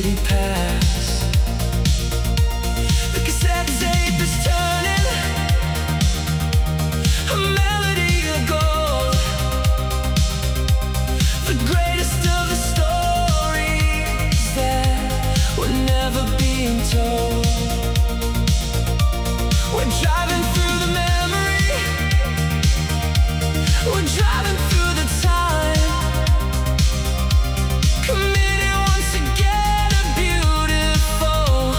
city pass. The cassette tape is turning, a melody of gold, the greatest of the stories that were never being told. We're driving through the memory, we're driving through the time, committed once again a beautiful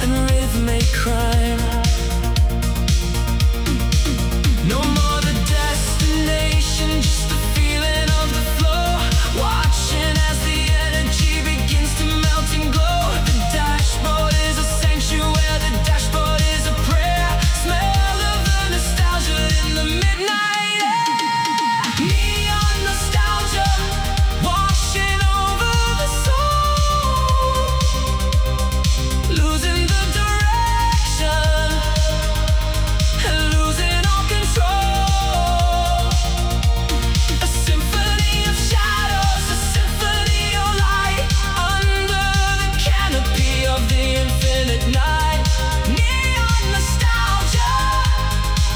and rhythmic crime. No more the destination, just the feeling of the flow, watching as the energy begins to melt and glow. The dashboard is a sanctuary, the dashboard is a prayer, smell of the nostalgia in the midnight air. Neon nostalgia washing over the soul, losing the direction and losing all control. A symphony of shadows, a symphony of light, under the canopy of the infinite night. Neon nostalgia,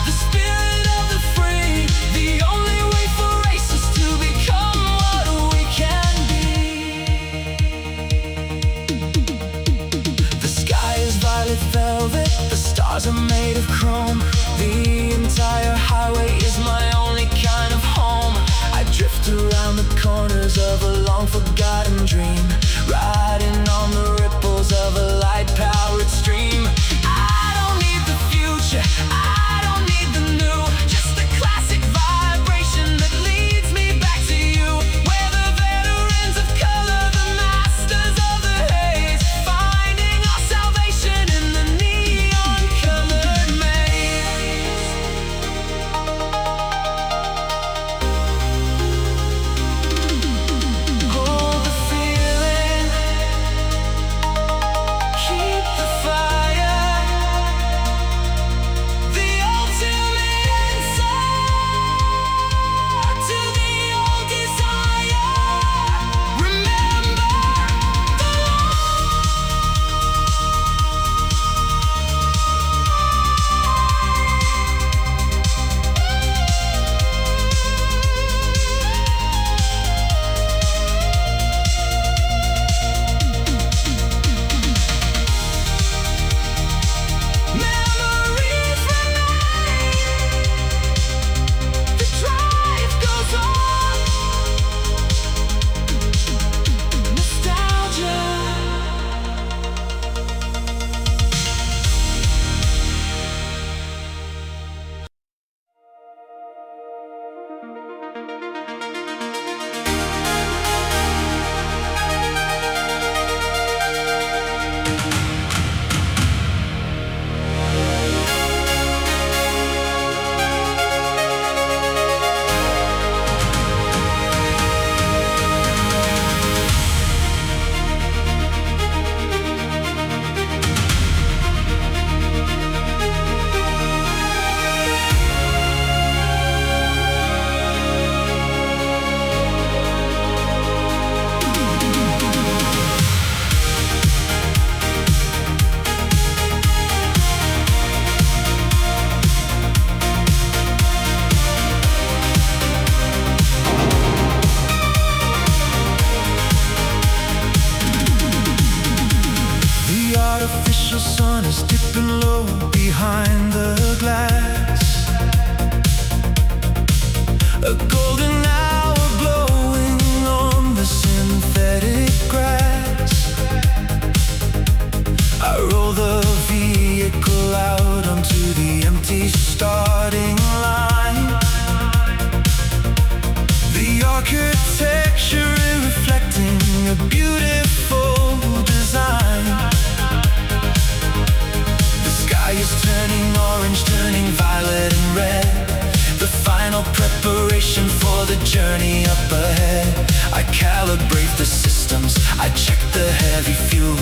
the spirit of the free, the only way for races to become what we can be. The sky is violet velvet, the stars are made of chrome. The entire highway is my only kind of home. I drift around the corners of a long forgotten dream, riding on the ripples of a light-powered stream. I don't need the future, I don't need the new, just the classic vibration that leads me back to you. We're the veterans of color, the masters of the haze, finding our salvation in the neon-colored maze. Hold the feeling, keep the fire, the ultimate answer to the old desire. Remember the memories remain, the drive goes on. Nostalgia. The artificial sun is dipping low behind the glass, a golden hour glowing on the synthetic grass. I roll the vehicle out onto the empty starting line. The architecture reflecting a beautiful design. The sky is turning orange, turning violet and red, the final preparation for the journey up ahead. I calibrate the systems, I check the heavy fuel.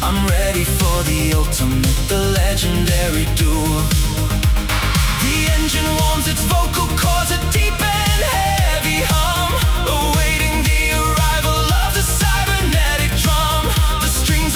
I'm ready for the ultimate, the legendary duel. The engine warms its vocal cords, a deep and heavy hum, awaiting the arrival of the cybernetic drum. The strings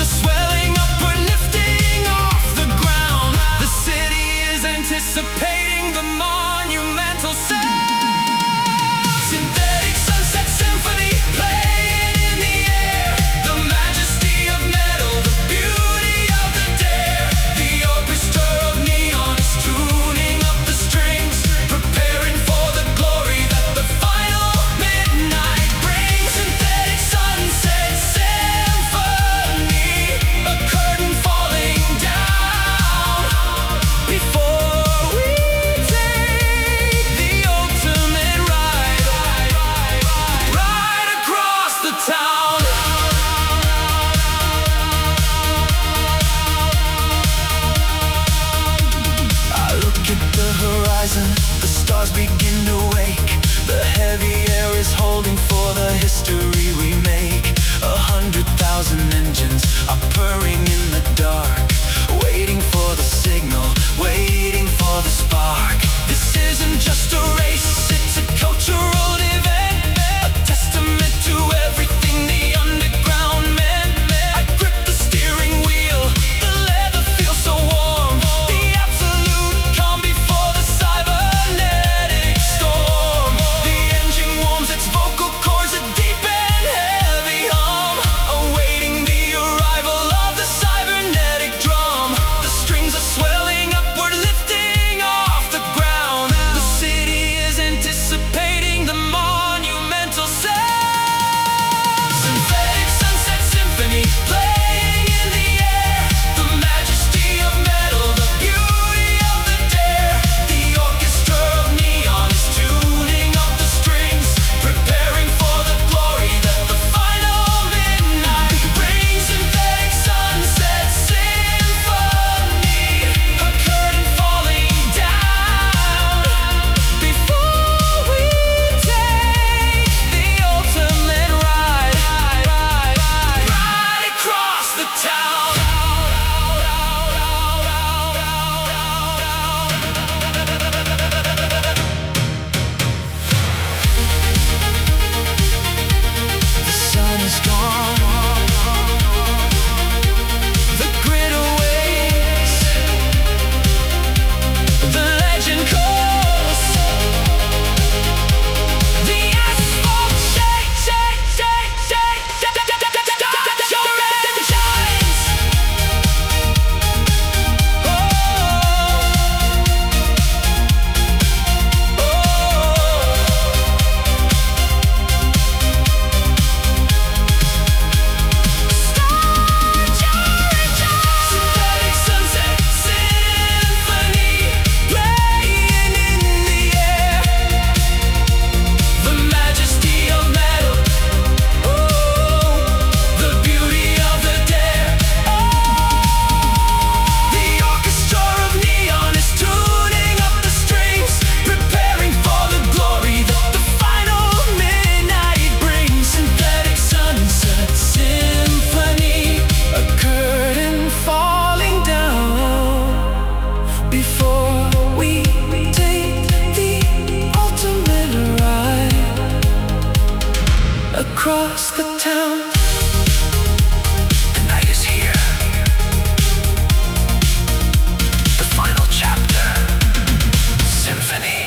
is holding for the history we make. 100,000 engines are purring in the dark, waiting for the signal, waiting for the spark. This isn't just a race, it's a cultural event, a testament to everything the underground meant. I grip the steering wheel, the leather feels so warm, the absolute calm before the cybernetic storm. The engine warms its vocal cords, a deep and heavy hum, awaiting the arrival of the cybernetic drum. The strings are swelling upward, lifting off the ground. The city is anticipating the monumental sound. Synthetic sunset symphony playing in the air, the majesty of metal, the beauty of the dare. The orchestra of neon is tuning up the strings, preparing for the glory that the final midnight brings. Synthetic sunset symphony, a curtain falling down before we take the ultimate ride across the town. The sun is gone, the grid awaits, the legend calls, the asphalt shakes, your engines. Synthetic sunset symphony playing in the air, the majesty of metal, the beauty of the dare. The orchestra of neon is tuning up the strings, preparing for the glory that the final midnight brings. Synthetic sunset symphony, a curtain falling down before we take the ultimate ride across the town. The night is here, the final chapter, symphony.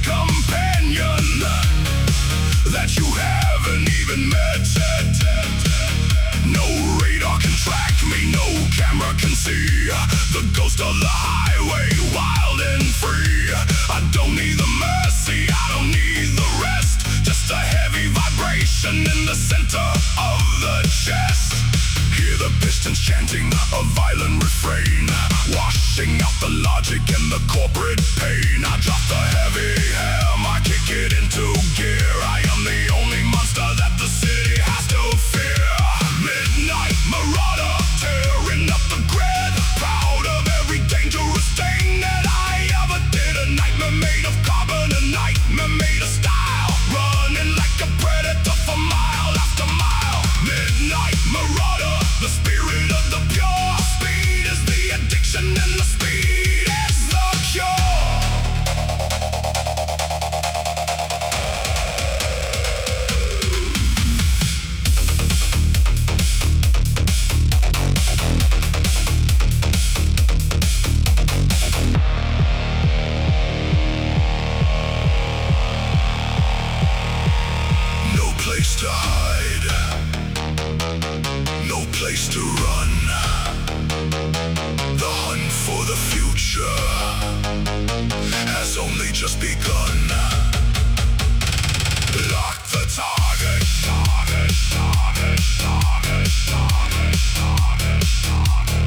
companion that you haven't even met. No radar can track me, no camera can see the ghost of the highway, wild and free. I don't need the mercy, I don't need the rest, just a heavy vibration in the center of the chest. Hear the pistons chanting a violent refrain, washing out the logic and the corporate pain. I drop the heavy hammer, I kick it into gear. I am the only monster that the city has to fear. Midnight marauder, tearing up the grid, proud of every dangerous thing that I ever did. A nightmare made of carbon, a nightmare made of style, running like a predator for mile after mile. Midnight marauder, the spirit of the pure. Speed is the addiction and the speed is the cure. No place to hide, no place to run. The hunt for the future has only just begun. Lock the target, target, target, target, target, target, target.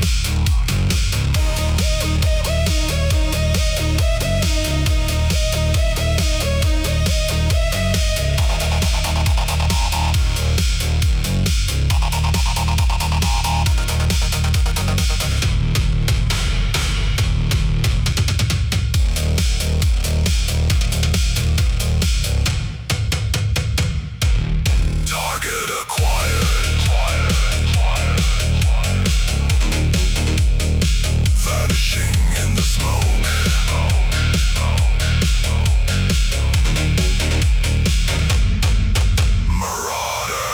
Target acquired. Vanishing in the smoke. Marauder.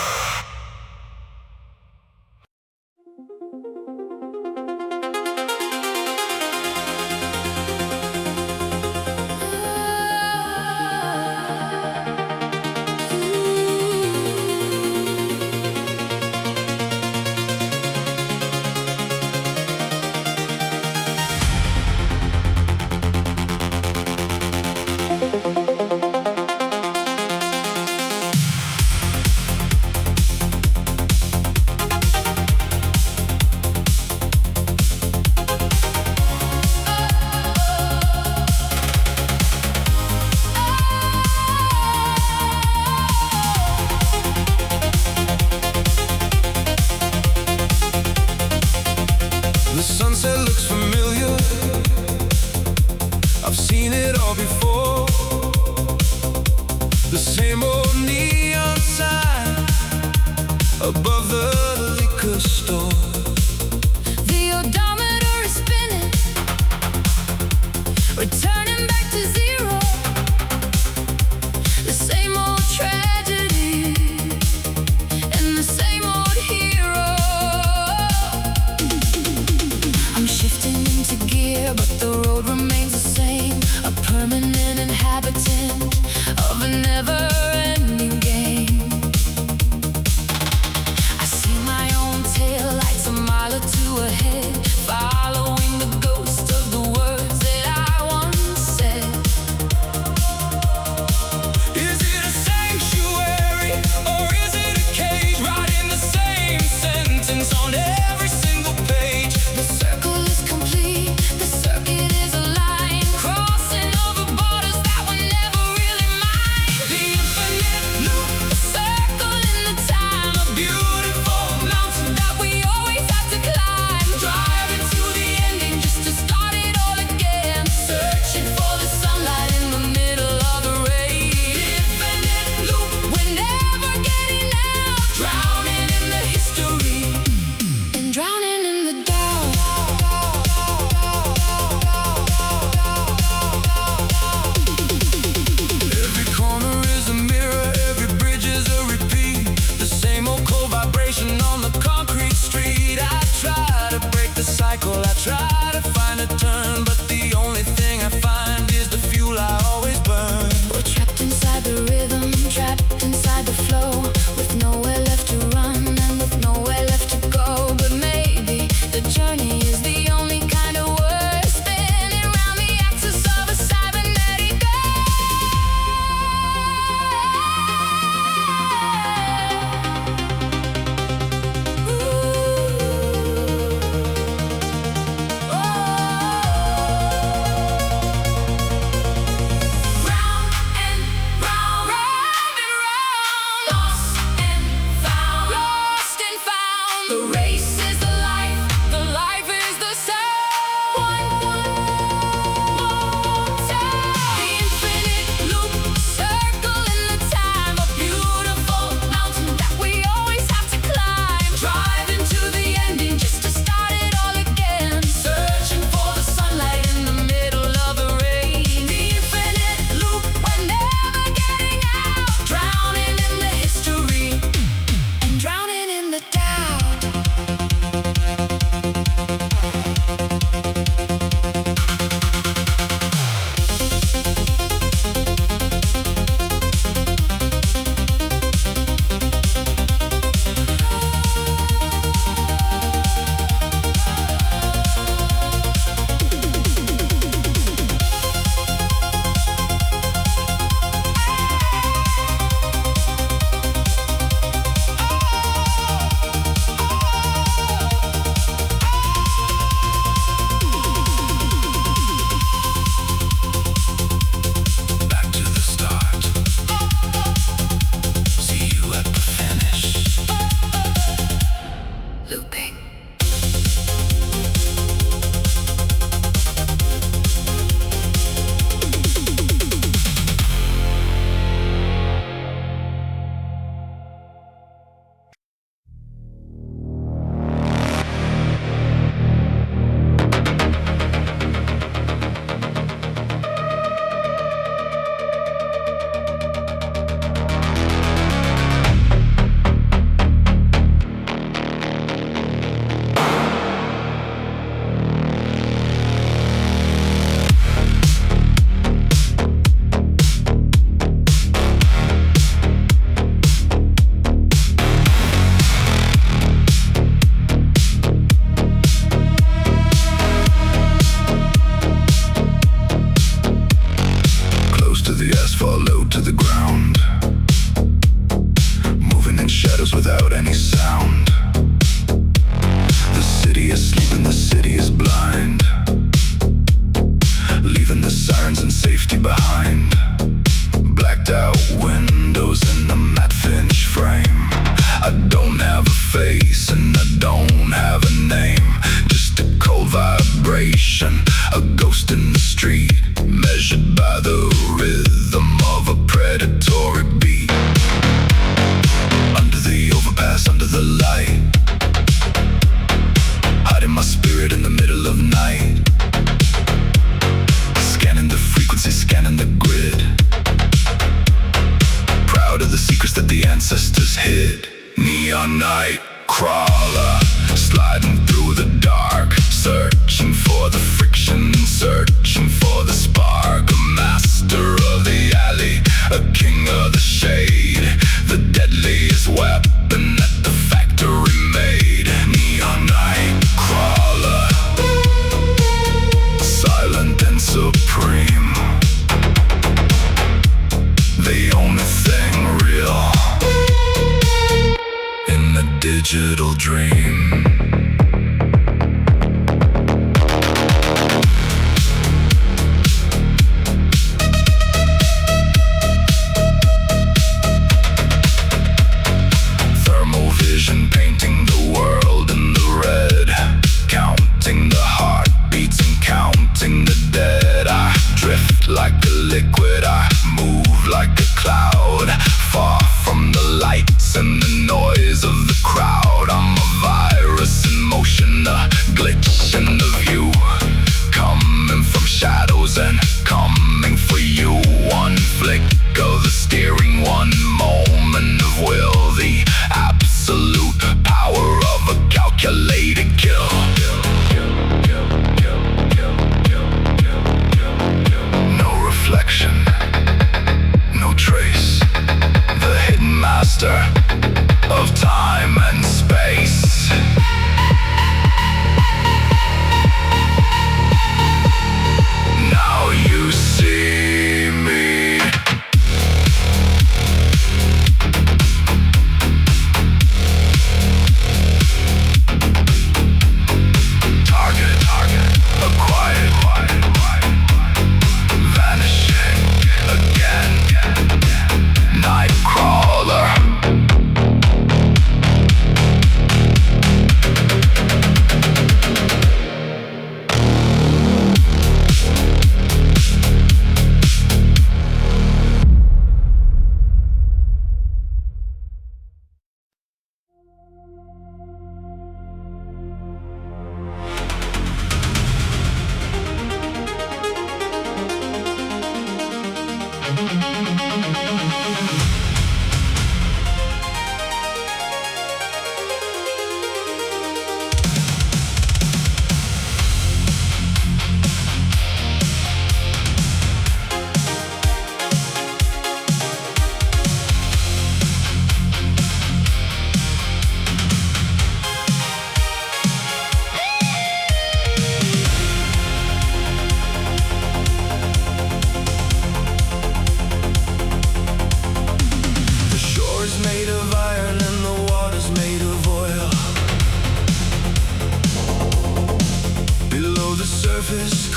The sunset looks familiar, I've seen it all before. The same old neon sign above the liquor store. The odometer is spinning, returning back to zero. The same old tragedy and the same old hero. I'm shifting into gear, but the road remains the same. A permanent inhabitant of a never-ending game. I see my own tail lights a mile or two ahead. the asphalt, low to the ground, moving in shadows without any sound. The city is sleeping, the city is blind, leaving the sirens and safety behind. Blacked out windows in a matte finish frame. I don't have a face and I don't have a name, just a cold vibration, a ghost in the street, measured by the rhythm of a predatory beat. Under the overpass, under the light, hiding my spirit in the middle of night. Scanning the frequency, scanning the grid, proud of the secrets that the ancestors hid. Neon night crawler, sliding through the dark, searching for the friction, searching for the spark. A master of the alley, a king of the shade, the deadliest weapon that the factory made. Neon night crawler, silent and supreme, the only thing real in a digital dream. Thermal vision painting the world in the red, counting the heartbeats and counting the dead. I drift like a liquid, I move like a cloud, far from the lights and the noise of the crowd. I'm a virus in motion, a glitch in the view, coming from shadows and coming for you. One flick of the steering, one moment of will, the absolute power of a calculated kill. No reflection, no trace, the hidden master of time and space. Now you see me. Target, acquired, vanishing again. Nightcrawler.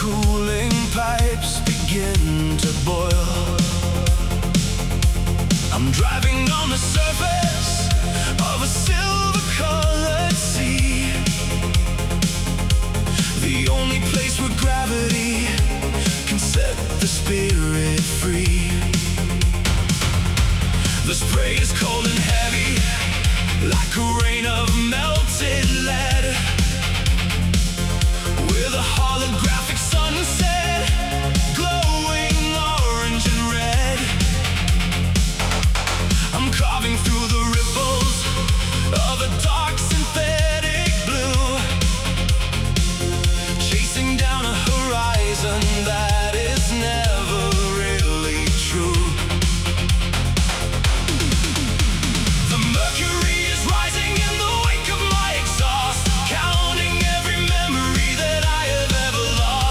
Cooling pipes begin to boil. I'm driving on the surface of a silver-colored sea, the only place where gravity can set the spirit free. The spray is cold and heavy, like a rain of melted lead, with a holographic sunset glowing orange and red. I'm carving through the ripples of a dark synthetic blue, chasing down a horizon that is never really true. The mercury is rising in the wake of my exhaust, counting every memory that I have ever lost.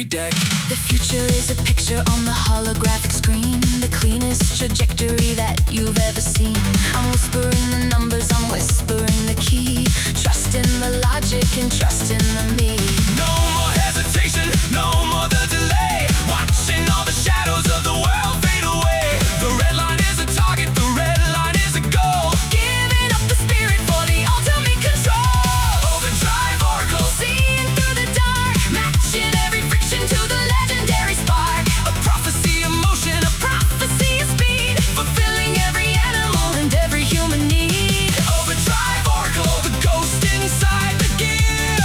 deck. The future is a picture on the holographic screen, the cleanest trajectory that you've ever seen. I'm whispering the numbers, I'm whispering the key. Trust in the logic and trust in the me. No more hesitation, no more the delay. Watching all the shadows of the world fade away. The red line is a target, the red line is a goal. Giving up the spirit for the ultimate control. Overdrive oracle, Seeing through the dark, matching every friction to the legendary spark. a prophecy of motion, A prophecy of speed, fulfilling every animal and every human need. overdrive oracle, the ghost inside the gear,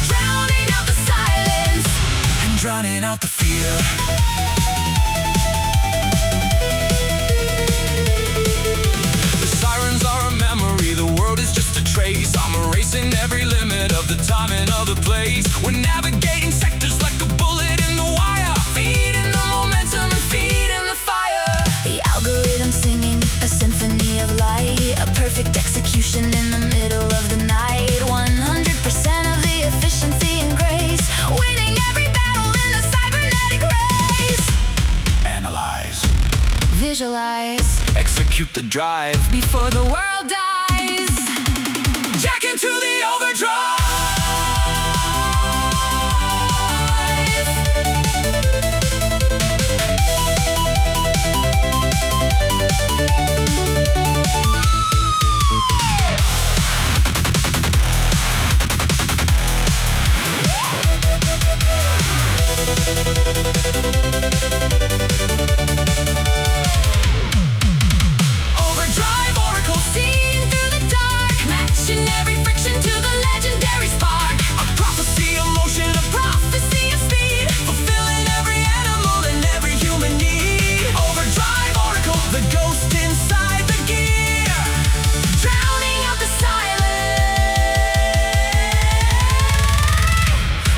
Drowning out the silence. and drowning out the fear. The sirens are a memory, the world is just a trace. I'm erasing every limit of the time and of the place. We're navigating sectors like a bullet in the wire, feeding the momentum and feeding the fire. The algorithm singing a symphony of light, a perfect execution in the middle of the night. 100% of the efficiency and grace, winning every battle in the cybernetic race. Analyze, Visualize execute the drive. before the world dies. Jack into the overdrive. Overdrive oracle, Seeing through the dark, matching every friction to the legendary spark. a prophecy of motion, a Prophecy of speed, fulfilling every animal and every human need. Overdrive oracle, the ghost inside the gear, drowning out the silence.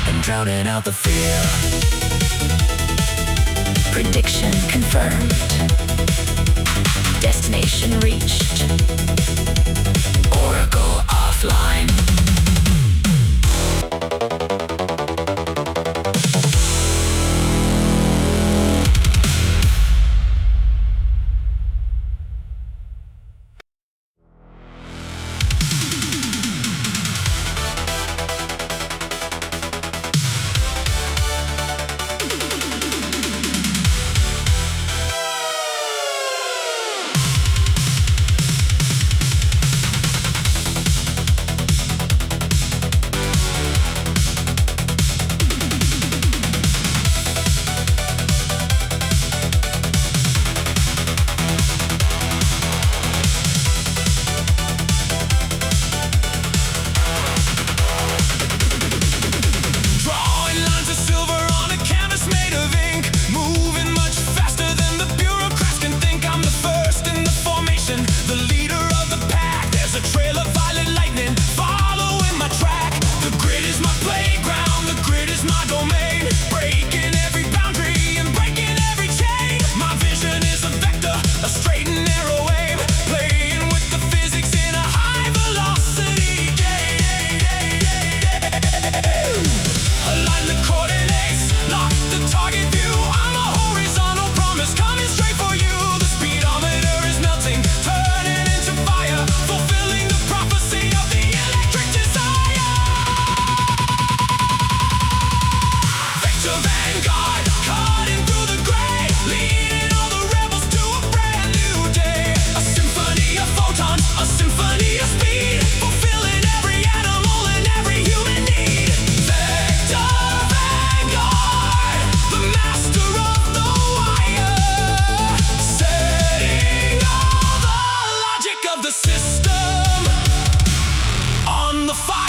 and drowning out the fear. Prediction confirmed. Destination reached. Oracle offline. Drawing lines of silver on a canvas made of ink, moving much faster than the bureaucrats can think. I'm the first in the formation, the leader of the pack. There's a trail of violet lightning following my track. The grid is my playground, the grid is my domain, breaking every boundary and breaking every chain. My vision is a vector, a straight and narrow aim, playing with the physics in a high velocity game. Align the coordinates, lock the target view. I'm a horizontal promise coming straight for you. The speedometer is melting, turning into fire, fulfilling the prophecy of the electric desire. Vector vanguard, cutting through the gray, leading all the rebels to a brand new day. A symphony of photons, a symphony of speed, fulfilling every animal and every human need. Vector vanguard, the master of the wire, setting all the logic of the system on the fire.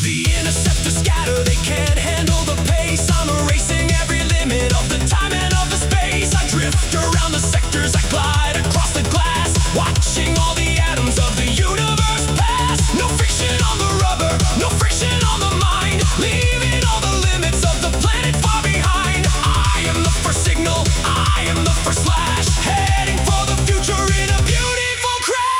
The interceptors scatter, they can't handle the pace. I'm erasing every limit of the time and of the space. I drift around the sectors, I glide across the glass, watching all the atoms of the universe pass. No friction on the rubber, no friction on the mind, leaving all the limits of the planet far behind. I am the first signal, I am the first flash, heading for the future in a beautiful crash.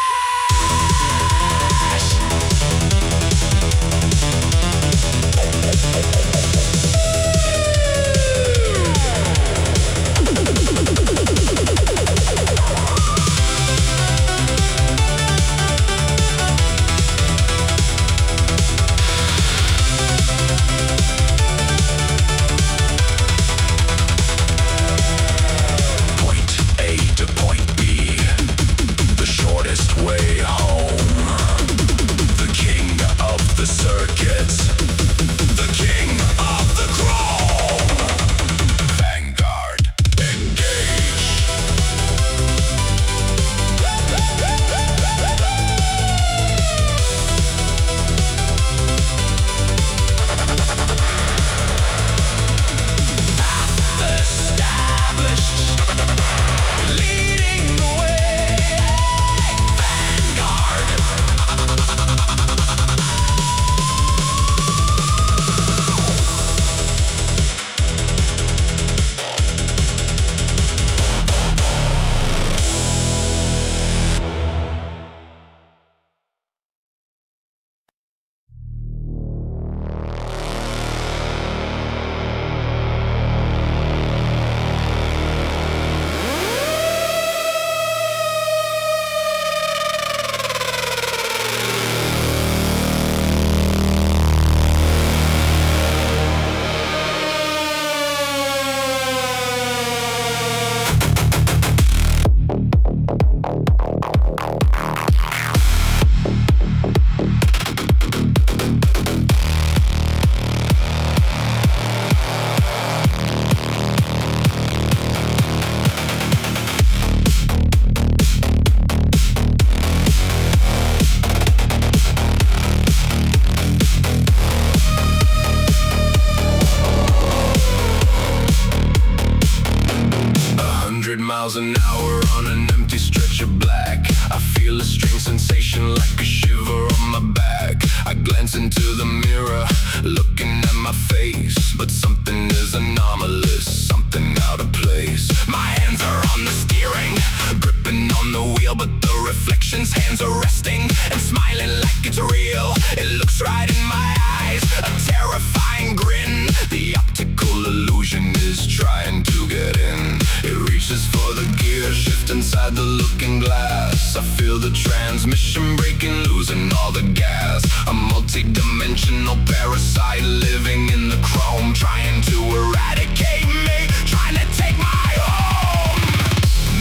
miles an hour on an empty stretch of black. I feel a strange sensation like a shiver on my back. I glance into the mirror, looking at my face, but something is anomalous, something out of place. My hands are on the steering, gripping on the wheel, but the reflection's hands are resting and smiling like it's real. It looks right in my eyes, a terrifying grin. The optical illusion is trying to get in. It reaches for the gear shift inside the looking glass. I feel the transmission breaking, losing all the gas. A multi-dimensional parasite living in the chrome, trying to eradicate me, trying to take my home.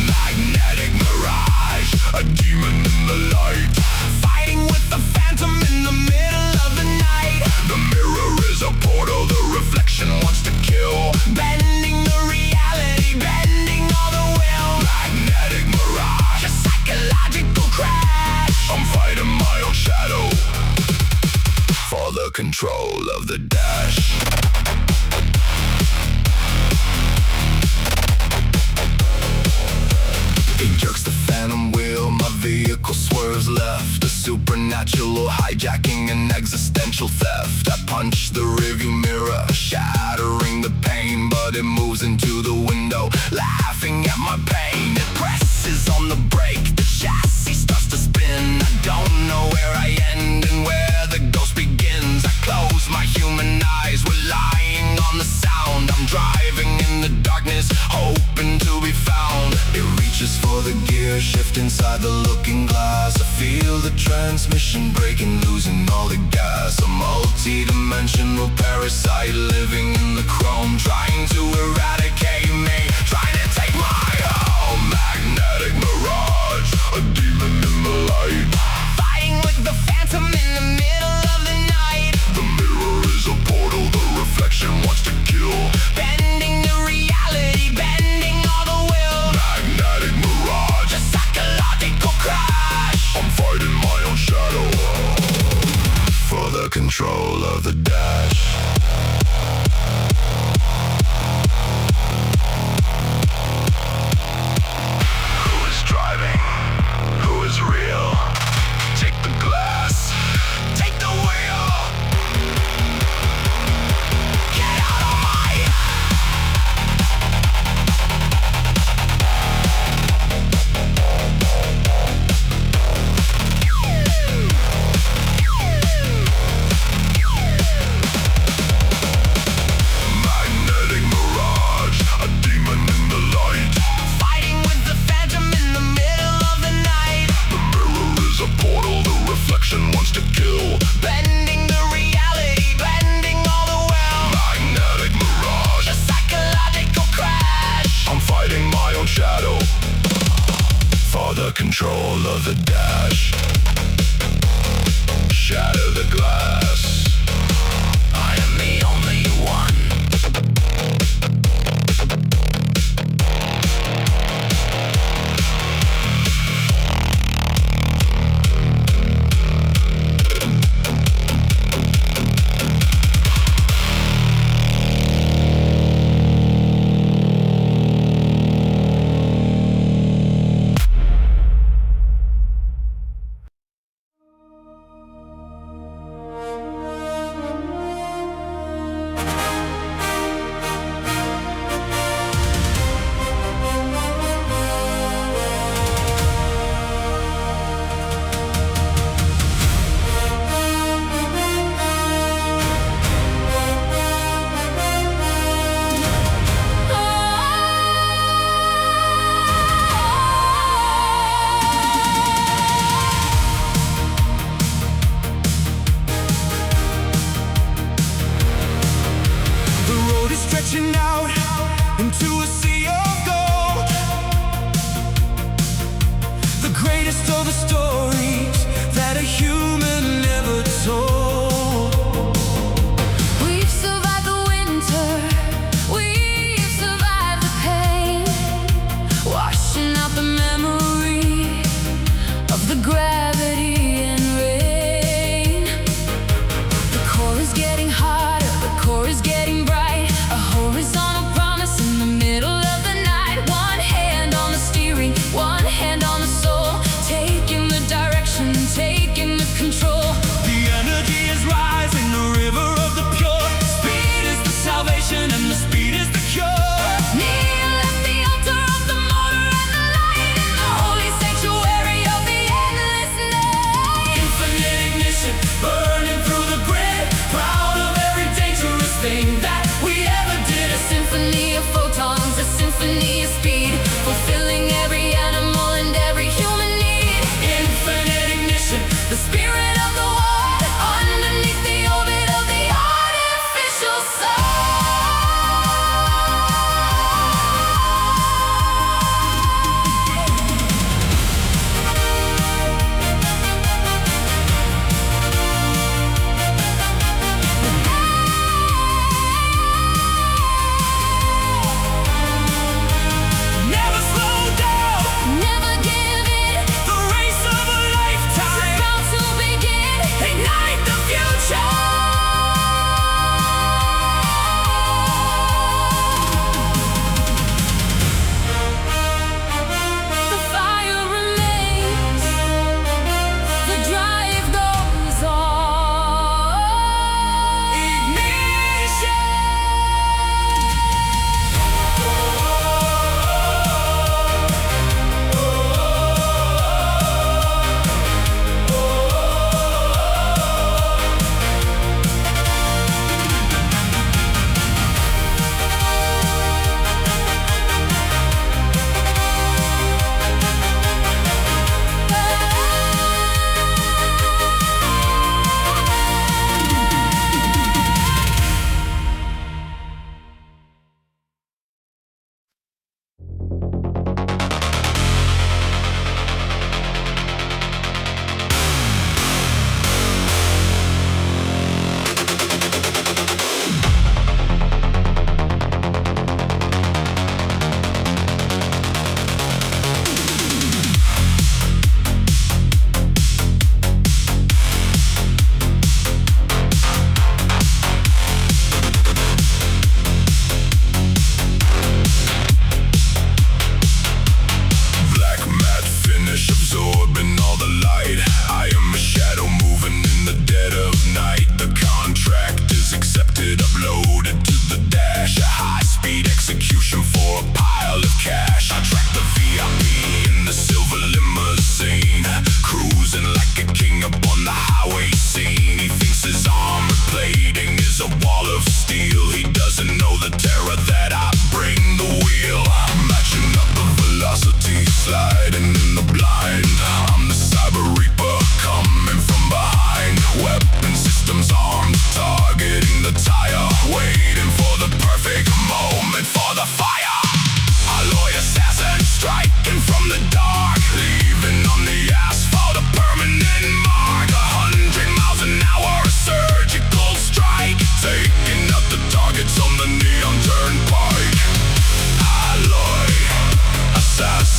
Magnetic mirage, a demon in the light, fighting with the phantom in the middle of the night. The mirror is a portal, the reflection wants to kill, bending the reality, bending all the will. Magnetic mirage, a psychological crash. I'm fighting my own shadow for the control of the dash. He jerks the phantom wheel, my vehicle swerves left. A supernatural hijacking and existential theft. I punch the rearview mirror, shattering the pain, but it moves into the window, laughing at my pain. It presses on the brake, the chassis starts to spin. I don't know where I end and where the ghost begins. I close my human eyes, relying on the sound. I'm driving in the darkness, hoping to be found. It reaches for the gear shift inside the looking glass. I feel the transmission breaking, losing all the gas. A multi-dimensional parasite living in the chrome, trying to eradicate me, trying to take my home. Magnetic mirage, a demon in the light, fighting with the phantom in the middle of the night. The mirror is a portal, the reflection wants to kill, bending the reality, bending all the will. Magnetic mirage, a psychological crash. I'm fighting my own shadow for the control of the dash. Who is driving? Who is real? Take the glass, take the wheel. Get out of my magnetic mirage, a demon in the light, fighting with the phantom in the middle of the night. The mirror is a portal, the reflection wants to kill, bending the reality, bending all the will. Magnetic mirage, a psychological crash. I'm fighting my own shadow for the control of the dash. Shatter the glass, I am the only one.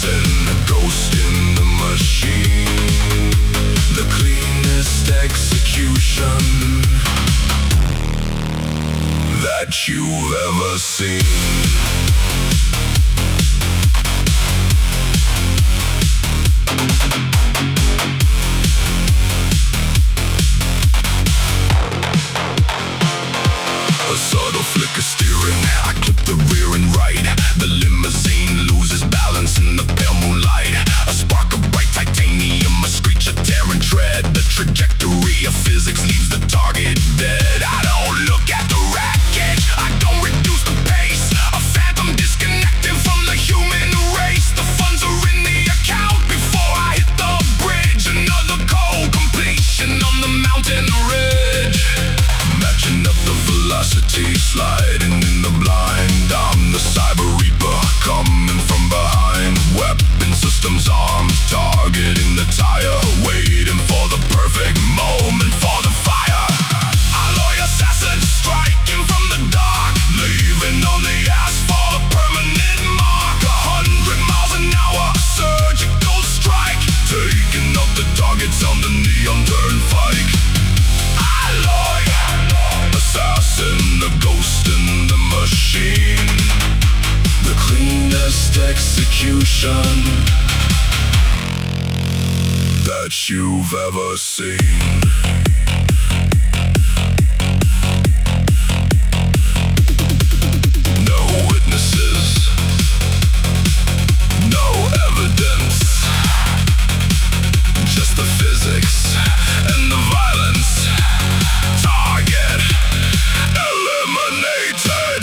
assassin, a ghost in the machine. The cleanest execution that you've ever seen. A subtle flick of steering, I clip the rear and right. The limousine loses balance in the pale moonlight. A spark of bright titanium, a screech of tearing tread. The trajectory of physics leaves the target dead. I don't look at the wreckage, I don't reduce the pace. A phantom disconnected from the human race. The funds are in the account before I hit the bridge. Another cold completion on the mountain ridge. Matching up the velocity, sliding in the blind. I'm the cyber reaper, coming from behind. Weapon systems armed, targeting the tire. Waiting for the perfect moment for the fire. Alloy assassin, striking from the dark. Leaving on the asphalt, permanent mark. 100 miles an hour, surgical strike. Taking up the targets on the neon turnpike. Alloy assassin, the ghost in the machine. The cleanest execution that you've ever seen. No witnesses, no evidence, just the physics and the violence. Target eliminated.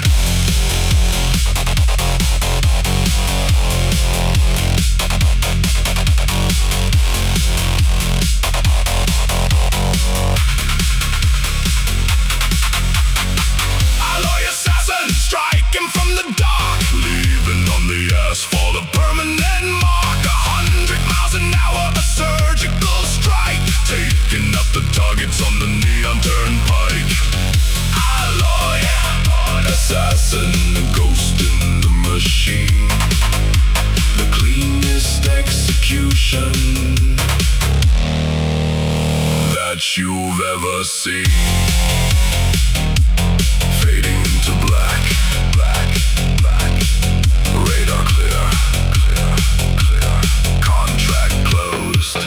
Alloy assassin, striking from the dark. Leaving on the asphalt a permanent mark. 100 miles an hour, a surgical strike. Taking up the targets on the neon turnpike. Alloy assassin, the ghost in the machine. The cleanest execution that you've ever seen. Fading to black, black, black. Radar clear, clear, clear. Contract closed.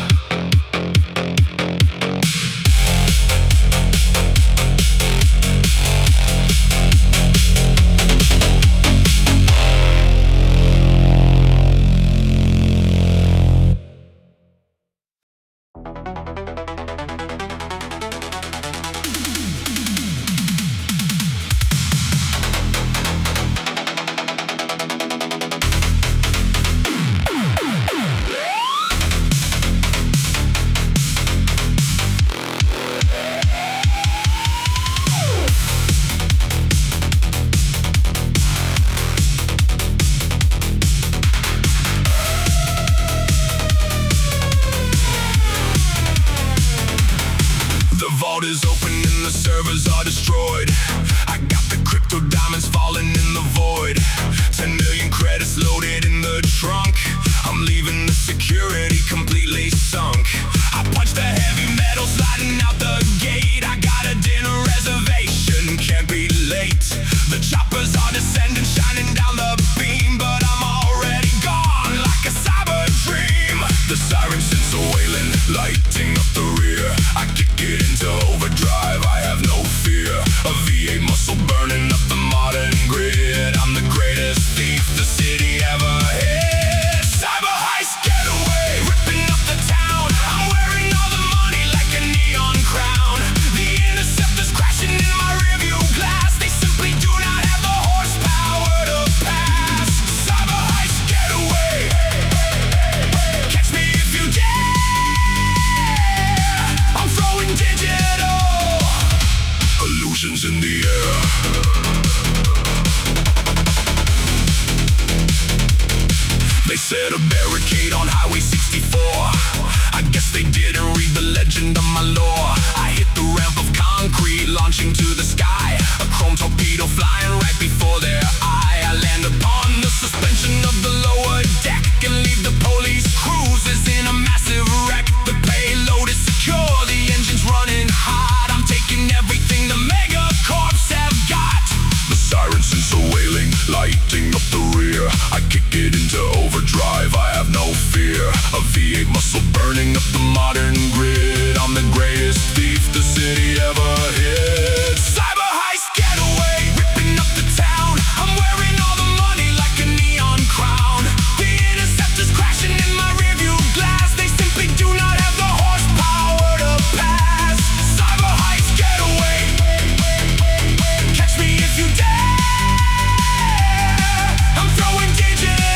Is open and the servers are destroyed. I got the crypto diamonds falling in the void. 10 million credits loaded in the trunk. I'm leaving the security completely sunk. I punched the heavy metal sliding out the gate. I got a dinner reservation, can't be late. The choppers are descending, shining down the beam, but I'm already gone like a cyber dream. The siren sends a wailing, lighting up the rear. I kick it into overdrive, I have no fear. A V8 muscle burning up the modern grid. I'm the greatest thief the city ever hit. Cyber heist getaway, ripping up the town. I'm wearing all the money like a neon crown. The interceptors crashing in my rearview glass. They simply do not have the horsepower to pass. Cyber heist getaway, catch me if you dare. I'm throwing digital illusions in the air. They set a barricade on Highway 64. I guess they didn't read the legend of my lore. I hit the ramp of concrete, launching to the sky. A chrome torpedo flying right before their eye. I land upon the suspension of the lower deck and leave the fear. A V8 muscle burning up the modern grid. I'm the greatest thief the city ever hid. Cyber heist getaway, ripping up the town. I'm wearing all the money like a neon crown. The interceptors crashing in my rearview glass. They simply do not have the horsepower to pass. Cyber heist getaway, catch me if you dare. I'm throwing digital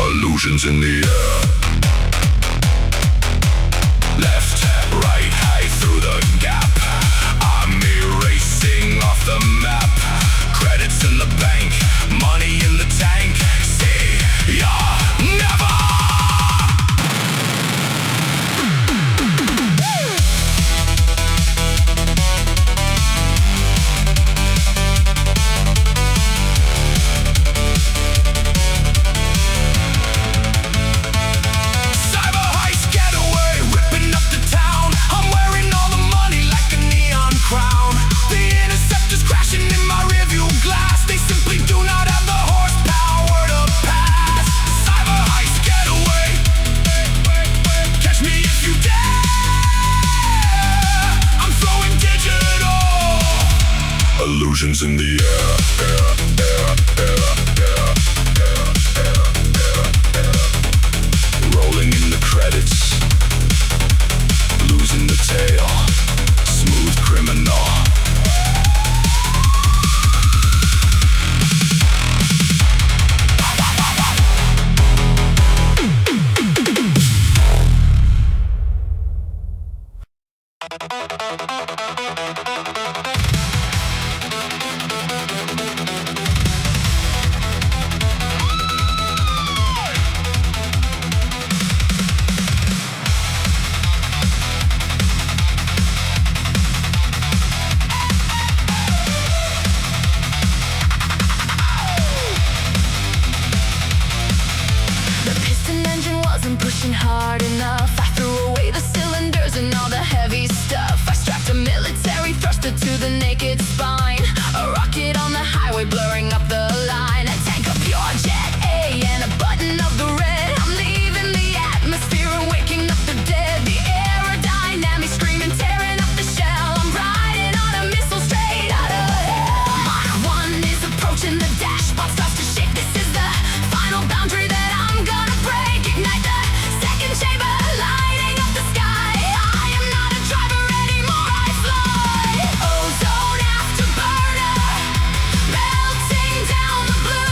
illusions in the air. Left, right, high through the gap. I'm erasing off the map. Credits in the bank, money in the tank. See ya never. Cyber heist getaway, ripping up the town. I'm wearing all the money like a neon crown. The interceptors crashing in my rearview glass. They simply do not have the horsepower to pass. Cyber heist getaway, catch me if you dare. I'm throwing digital illusions in the air. Rolling in the credits, losing the tail. Smooth criminal. The piston engine wasn't pushing hard enough. I threw away the cylinders and all the heavy stuff. I strapped a military thruster to the naked spine. A rocket on the highway blurring up the line. A tank of pure jet A and a button of the red. I'm leaving the atmosphere and waking up the dead. The aerodynamics screaming, tearing up the shell. I'm riding on a missile straight out of hell. Mach 1 is approaching, the dashboard starts to shake. This is the final boundary that I'm gonna break. Ignite the second chamber, lighting up the sky. I am not a driver anymore, I fly. Ozone afterburner, melting down the blue.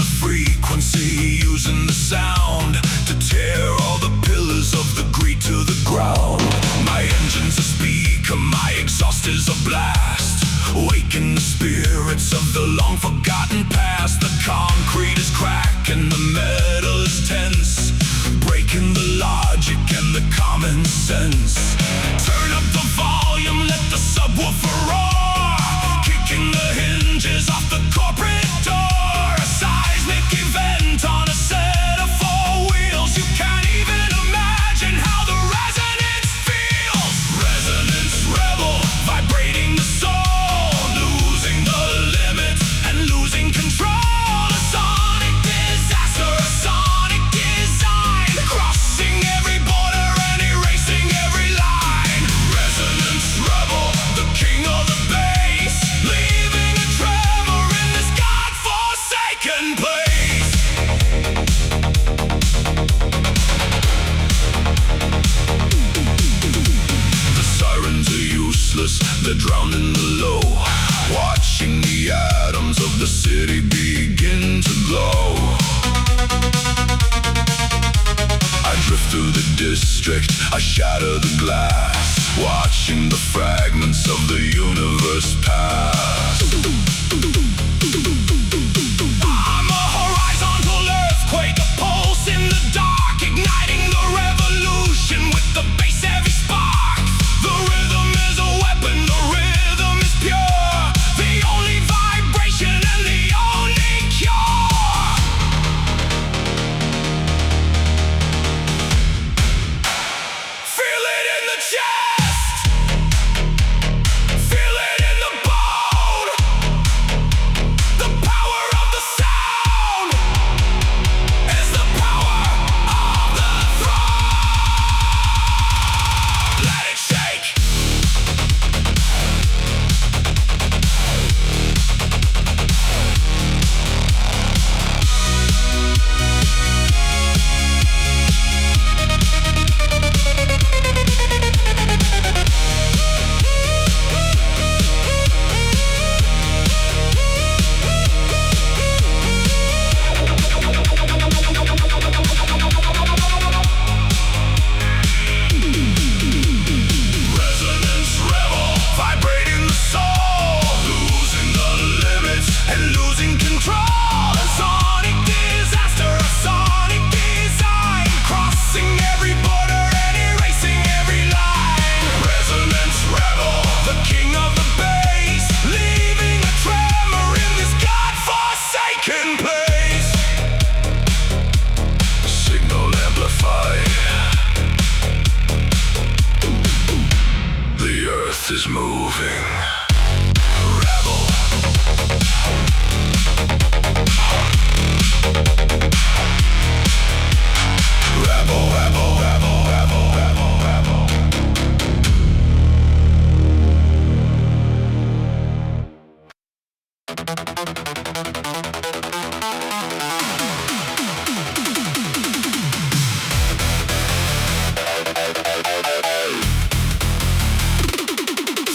the frequency, using the sound to tear all the pillars of the greed to the ground. My engine's a speaker, my exhaust is a blast, waking the spirits of the long forgotten past. The concrete is cracking, the metal is tense, breaking the logic and the common sense. Turn up the volume, let the subwoofer roar, kicking the hinges off the corporate door. A seismic event on a set of four wheels. You can't even imagine how the resonance feels. Resonance rebel, vibrating the soul, losing the limits and losing control. A sonic disaster, a sonic design, crossing every border and erasing every line. Resonance rebel, the king of the bass, leaving a tremor in this godforsaken place. The sirens are useless, they're drowning the low, watching the atoms of the city begin to glow. I drift through the district, I shatter the glass, watching the fragments of the universe pass. I'm a horizontal earthquake, a pulse in the dark, igniting the revolution with the bass heavy spark. The rhythm is a weapon, the rhythm is pure, the only vibration and the only cure. Feel it in the chest, feel it in the bone. The power of the sound is the power of the throne. Let it shake. Resonance rebel, vibrating the soul, losing the limits and losing control. A sonic disaster, a sonic design, crossing every border and erasing every line. Resonance rebel, the king of the bass, leaving a tremor in this godforsaken place. Signal amplified. The earth is moving. Rebel. Rebel, rebel, rebel, rebel, rebel, rebel.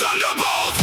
Thunderbolt!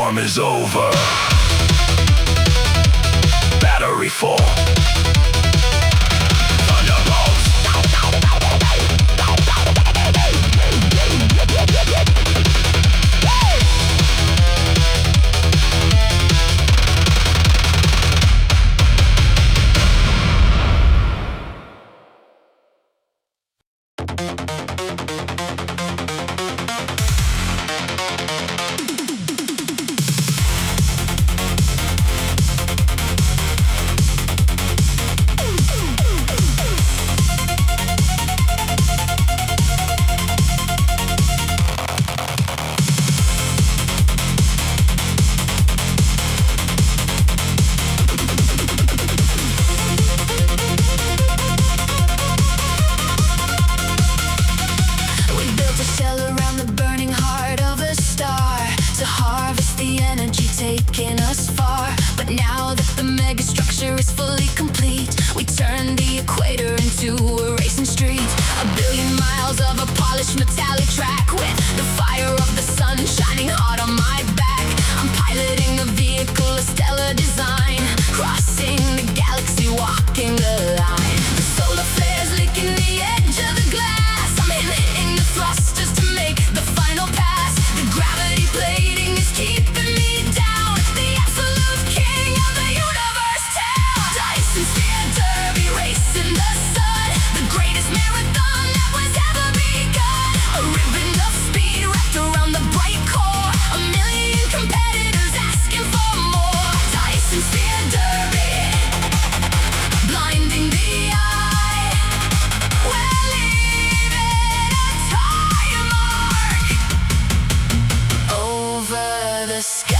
storm is over. Battery full. Thunderbolts. Taking us far, but now that the megastructure is fully complete, we turn the equator into a racing street. 1 billion miles of a polished metallic track with the fire of the sun shining hard on my back. I'm piloting a vehicle of stellar design, crossing the galaxy, walking the line. The solar flares licking the edge of the glass. I'm hitting the thrusters to make the final pass. The gravity plating is keeping me down. The absolute king of the universe town. Dyson Sphere Derby racing the sun. The greatest marathon that was ever begun. A ribbon of speed wrapped around the bright core. 1 million competitors asking for more. Dyson Sphere Derby, blinding the eye. We're leaving a tire mark over the sky.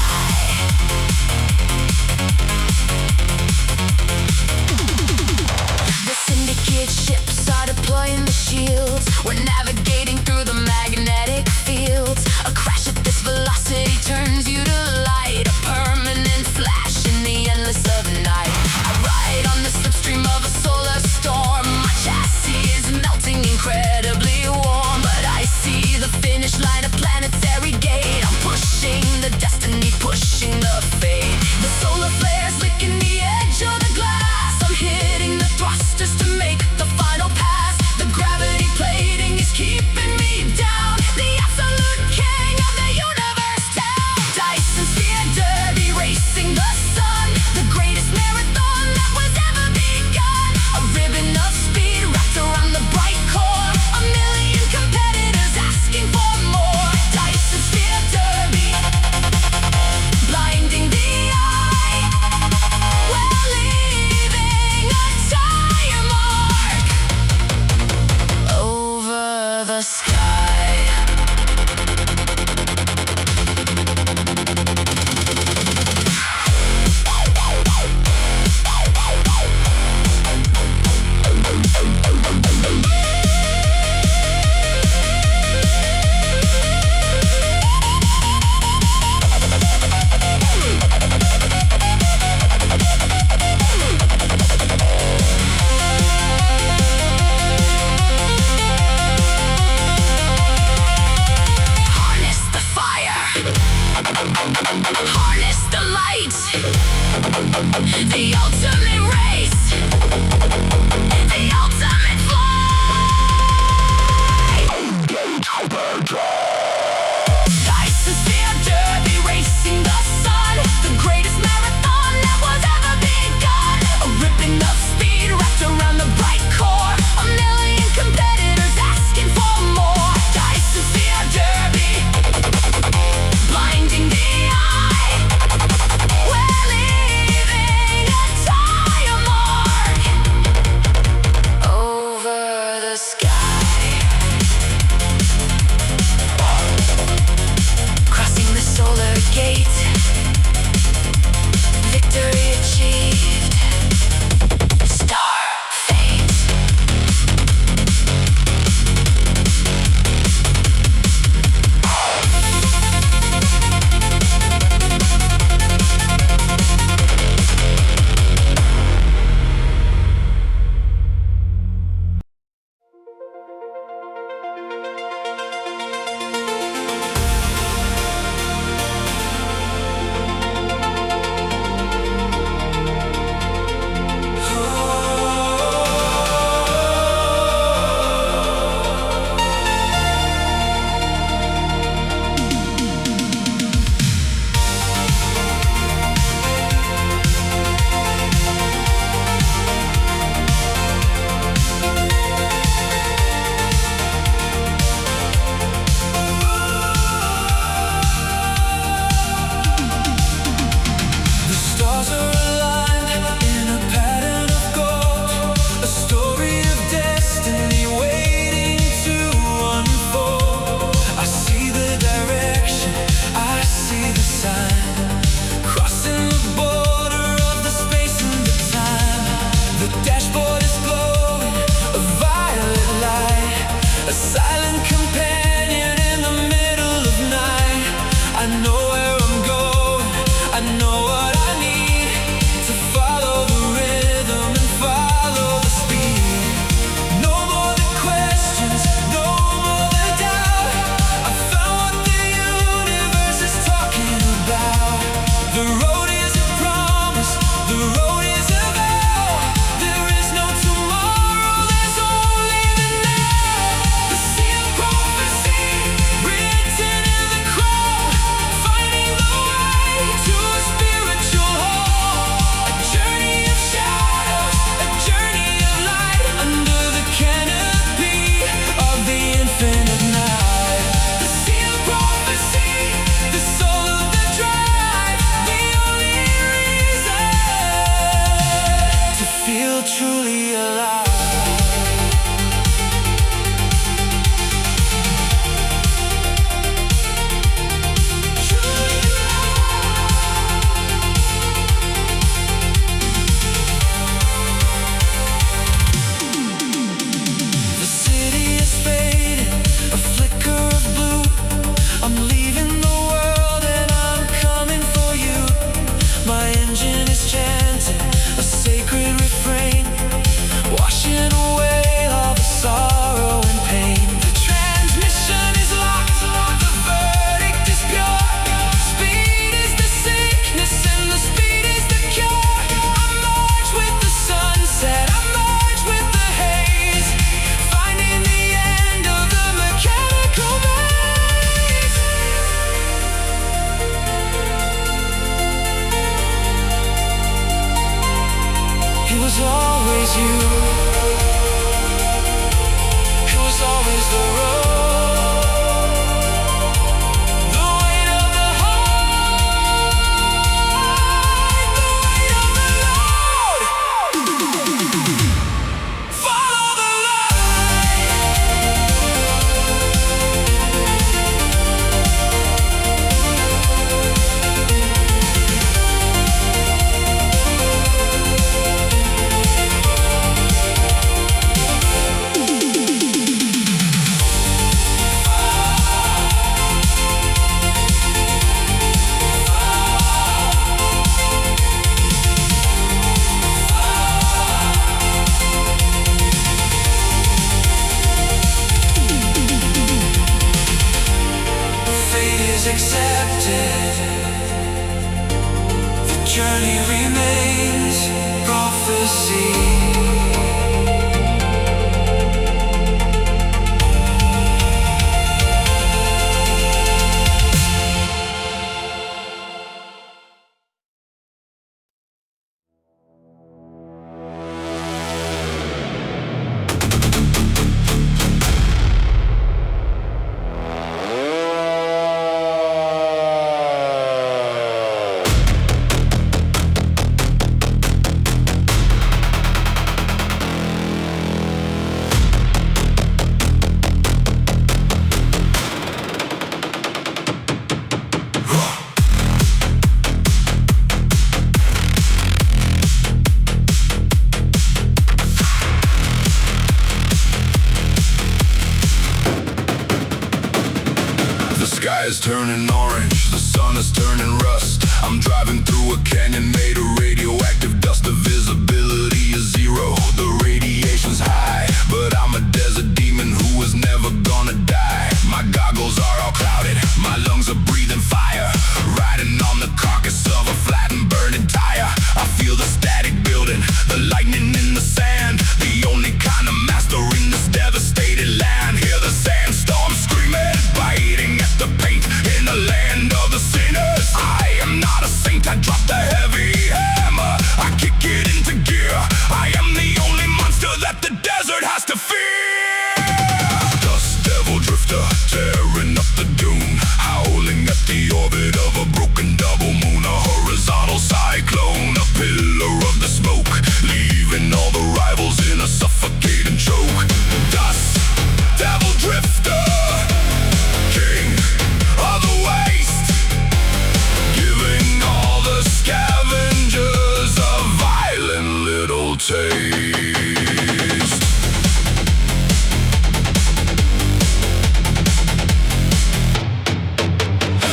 The syndicate ships are deploying the shields. We're navigating through the magnetic fields. A crash at this velocity turns you to light. A permanent flash in the endless of night. I ride on the slipstream of a solar storm. My chassis is melting incredibly warm, but I see the finish line, a planetary gate. I'm pushing the destiny, pushing the fate. The solar flares licking the edge of the glass. I'm hitting the thrusters to make the final pass. The gravity plating is keeping me down. The absolute king of the universe town. Dyson Sphere Derby racing the sun. The greatest marathon that was ever begun. A ribbon of speed wrapped around the bright core. 1 million competitors asking for more. Dyson Sphere Derby, blinding the eye. We're leaving a tire mark over the sky. Harness the fire, harness the light. The ultimate race, the ultimate flight. Dyson Sphere Derby racing the sun. The greatest marathon that was ever begun. A ribbon of speed wrapped around the bright core. 1 million competitors asking for more. Dyson Sphere Derby, blinding the eye. We're leaving a tire you. It was always the road, the weight of the heart, the weight of the load. Follow the accepted. The journey remains prophecy. The sky is turning orange, the sun is turning rust. I'm driving through a canyon made of radioactive dust. The visibility is zero, the radiation's high, but I'm a desert demon who is never gonna die. My goggles are all clouded, my lungs are breathing fire, riding on the carcass of a flattened burning tire. I feel the static building, the lightning in the sand, the only kind of master in this devastated land. Hear the sandstorm screaming, biting at the paint in the land of the sinners. I am not a saint, I drop the heavy hammer, I kick it into gear. I am the only monster that the desert has to fear. Dust devil drifter, tearing up the dune, howling at the orbit of a broken double moon. A horizontal cyclone, a pillar of the smoke, leaving all the rivals in a suffocating choke. Dust devil drifter, king of the waste, giving all the scavengers a violent little taste.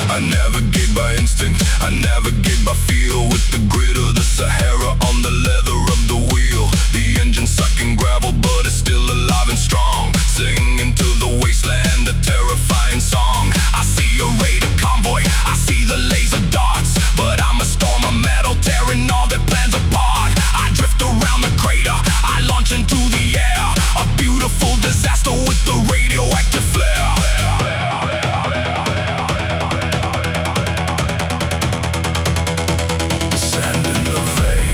I navigate by instinct, I navigate by feel, with the grit of the Sahara on the leather of the wheel. The engine sucking gravel, but it's still alive and strong, singing to the wasteland a terrifying song. I see a raided convoy, I see the laser darts, but I'm a storm of metal tearing all their plans apart. I drift around the crater, I launch into the air, a beautiful disaster with the radioactive flare. Sand in the vein,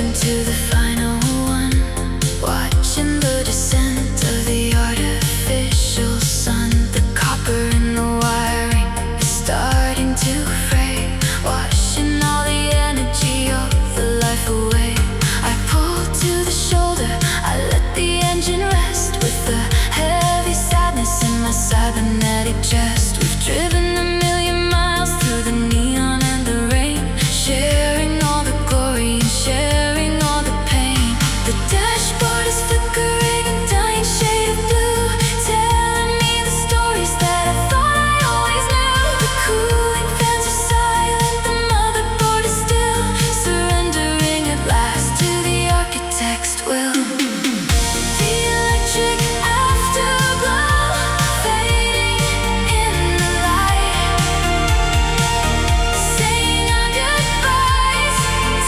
into the final one, watching the descent of the artificial sun. The copper in the wiring is starting to fray, washing all the energy of the life away. I pull to the shoulder, I let the engine rest, with the heavy sadness in my cybernetic chest. We've driven a million miles through the neon and the rain, sharing all the glory and sharing all the pain. The dashboard is flickering a dying shade of blue, telling me the stories that I thought I always knew. The cooling fans are silent, the motherboard is still, surrendering at last to the architect's will. The electric afterglow fading in the light, saying our goodbyes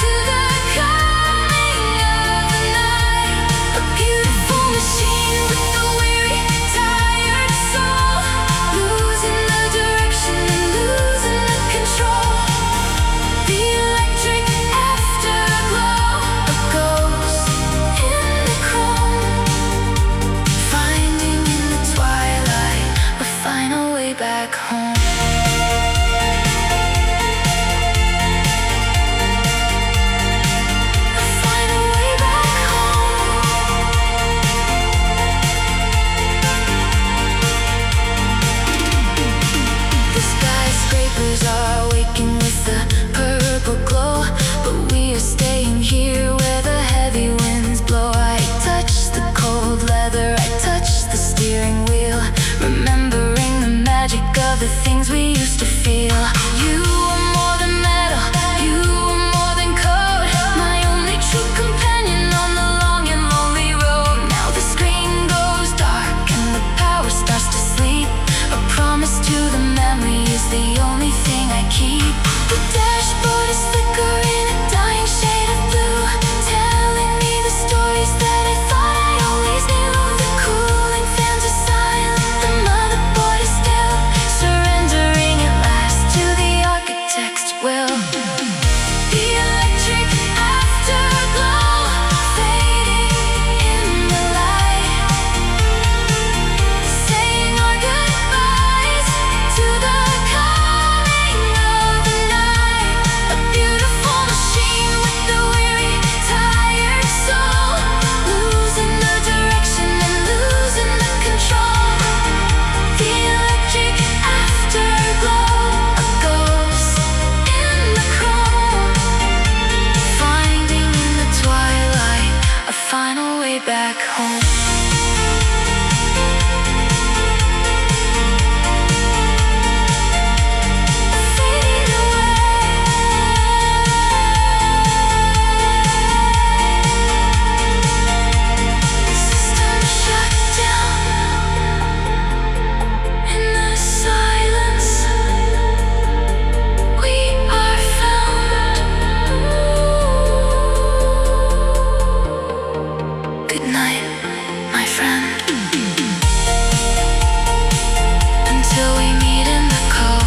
to the coming of the night. A beautiful machine with a weary, tired soul, losing the direction and losing the control. The electric afterglow, a ghost in the chrome, finding in the twilight a final way back home. A final way back home. The skyscrapers are waking with the purple glow, but we are staying here where the heavy winds blow. I touch the cold leather, I touch the steering wheel, remembering the magic of the things we used to feel. You are more than metal, you are more than code, my only true companion on the long and lonely road. Now the screen goes dark and the power starts to sleep. A promise to the memory is the only thing I keep. The dashboard is flickering a dying shade of blue, telling me the stories that I thought I always knew. The cooling fans are silent, the motherboard is still, surrendering at last to the architect's will. The electric afterglow fading in the light, saying our goodbyes to the coming of the night. A beautiful machine with a weary, tired soul, losing the direction and losing the control. The electric afterglow, a ghost in the chrome, finding in the twilight a final way back home. Fading away. System shut down in the silence. We are found. Good night, my friend. Until we meet in the cold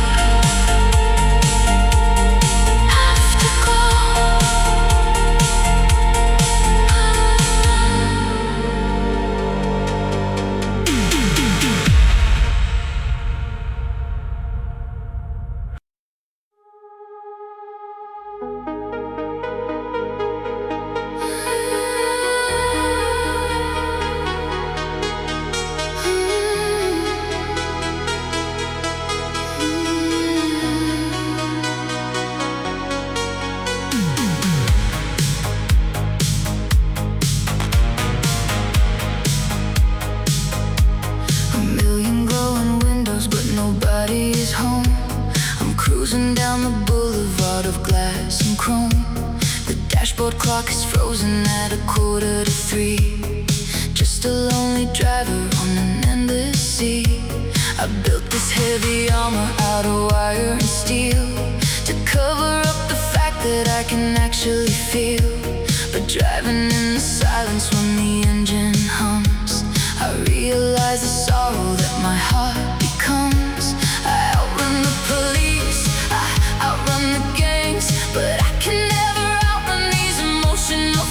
afterglow. A million glowing windows, but nobody is home. I'm cruising down the boulevard of glass and chrome. The dashboard clock is frozen at 2:45. Just a lonely driver on an endless sea. I built this heavy armor out of wire and steel, to cover up the fact that I can actually feel. But driving in the silence when the engine hums, I realize the sorrow that my heart becomes. I outrun the police, I outrun the gangs, but I can never outrun these emotional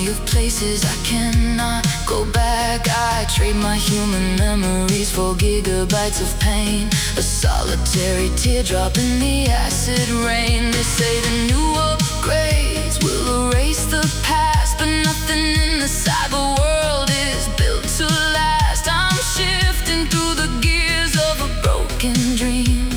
of places I cannot go back. I trade my human memories for gigabytes of pain. A solitary teardrop in the acid rain. They say the new upgrades will erase the past, but nothing in the cyber world is built to last. I'm shifting through the gears of a broken dream,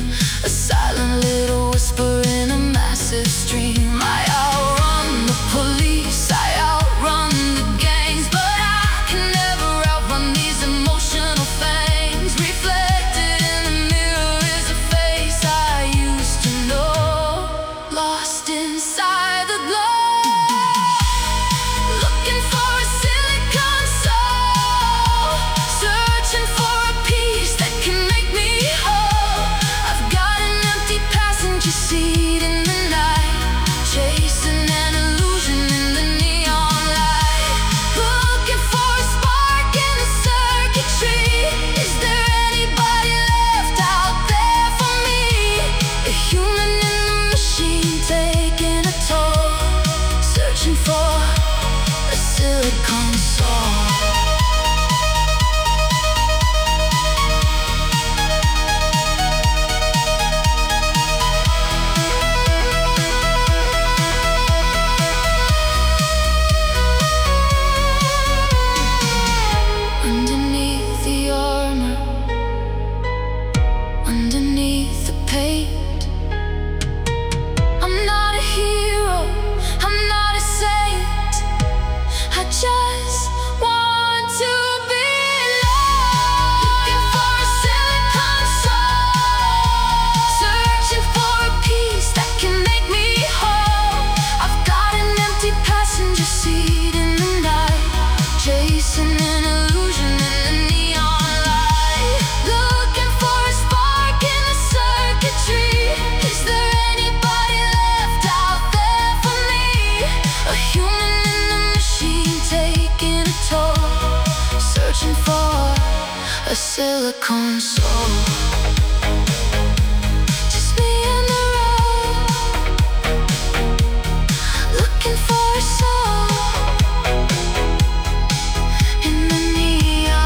a silent little whisper in a massive stream. I outrun the police, I outrun the gangs, but I can never outrun these emotional fangs. Reflected in the mirror is a face I used to know, lost inside the glow. Looking for a silicon soul, searching for a piece that can make me whole. I've got an empty passenger seat in the night, chasing an illusion in the neon light. Looking for a spark in the circuitry. Is there anybody left out there for me? A human in the machine taking a toll, searching for a silicon soul. Underneath the armor, underneath the paint, I'm not a hero, I'm not a saint. I just want to be loved. Looking for a silicon soul, searching for a piece that can make me whole. I've got an empty passenger seat in the night, chasing an illusion in the neon light. Looking for a spark in the circuitry. Is there anybody left out there for me? A human in the machine taking a toll, searching for a silicon soul. Just me and the road, looking for a soul in the neon.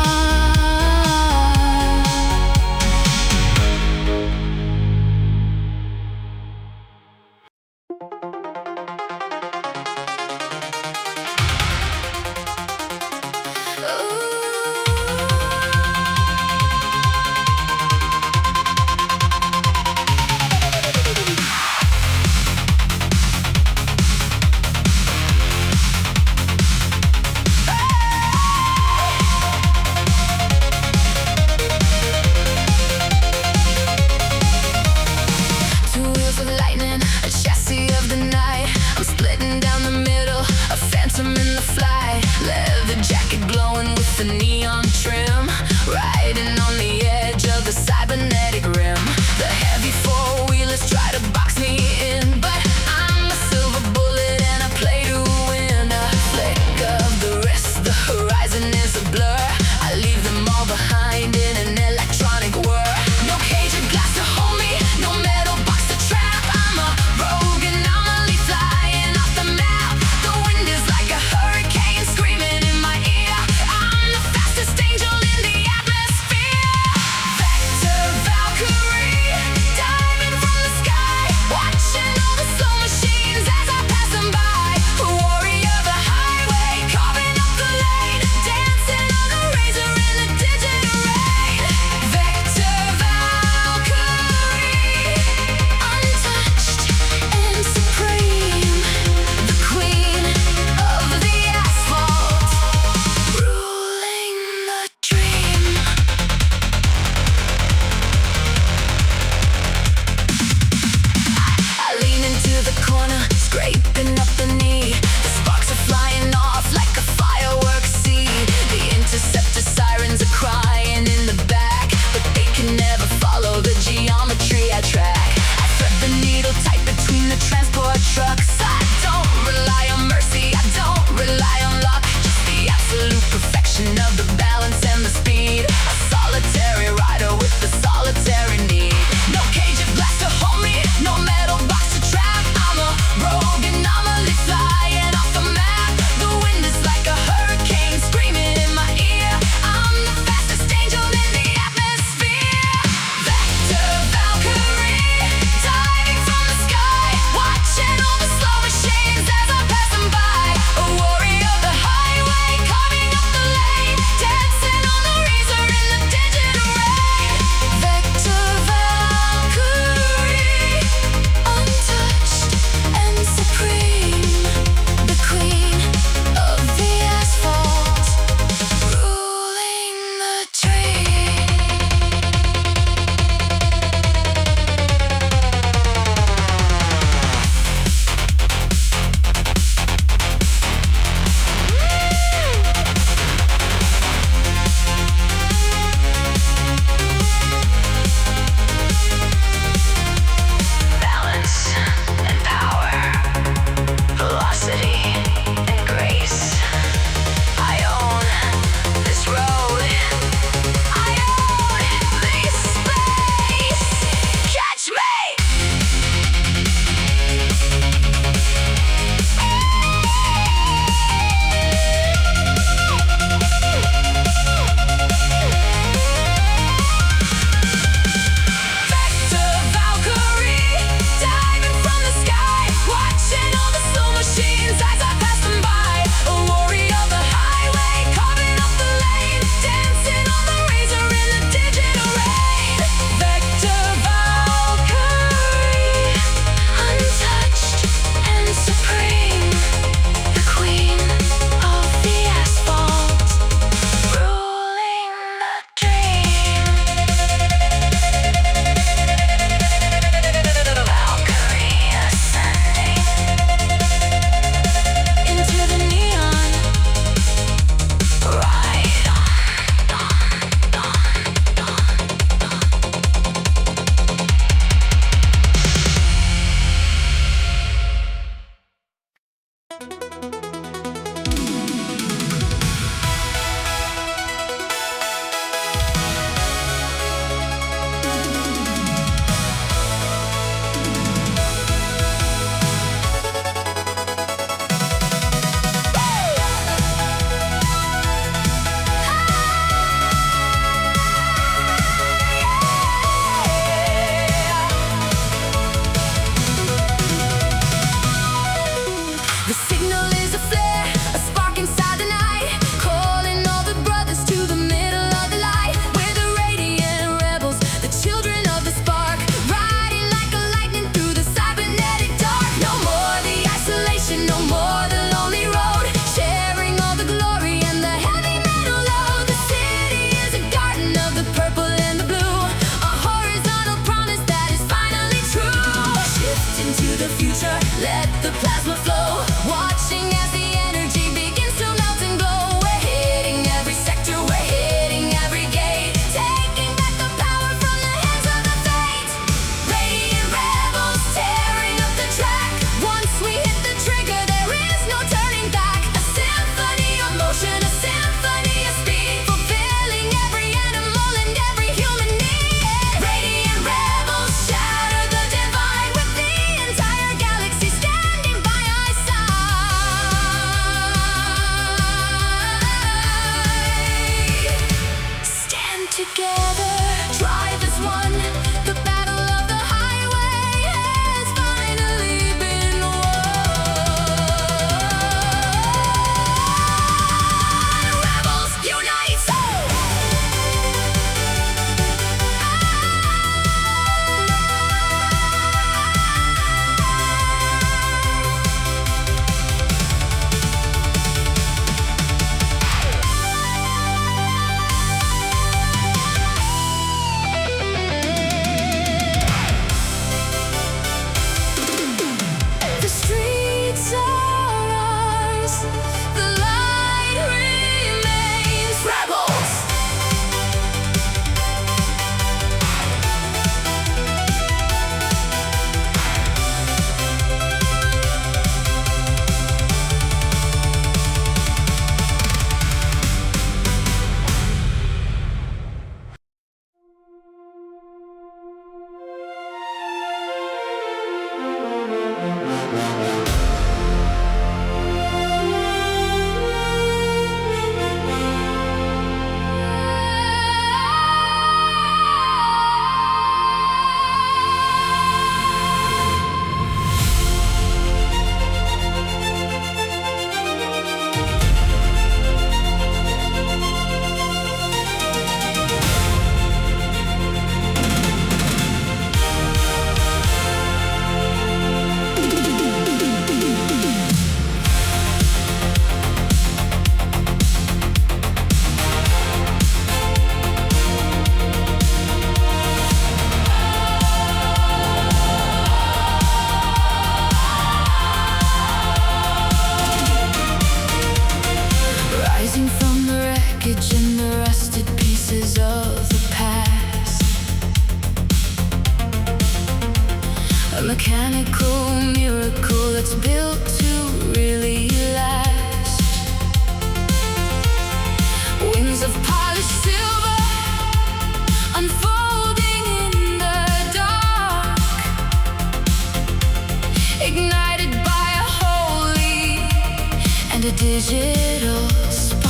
Two wheels of lightning, a chassis of the night. I'm splitting down the middle, a phantom in the flight. Leather jacket glowing with the neon trim, riding on the edge of the cybernetic rim. The heavy four-wheelers try to box me in, but I'm a silver bullet and I play to win. A flick of the wrist, the horizon is a blur. I leave them all behind in an electronic whir. No cage of glass to hold me, no metal box to trap. I'm a rogue anomaly flying off the map. The wind is like a hurricane screaming in my ear. I'm the fastest angel in the atmosphere. Vector Valkyrie, diving from the sky, watching all the slow machines as I pass them by. A warrior of the highway, carving up the lane, dancing on the razor in the digital together, drive as one. The battle of the highway has finally been won. Rebels unite! The streets are ours. The light remains. Rebels! Rising from the wreckage and the rusted pieces of the past, a mechanical miracle that's built to really last. Wings of polished silver unfolding in the dark, ignited by a holy and a digital spark.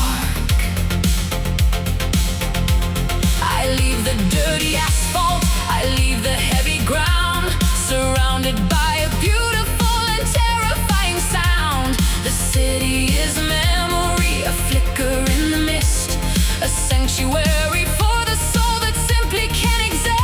I leave the dirty asphalt, I leave the heavy ground, surrounded by a beautiful and terrifying sound. The city is memory, a flicker in the mist, a sanctuary for the soul that simply can't exist.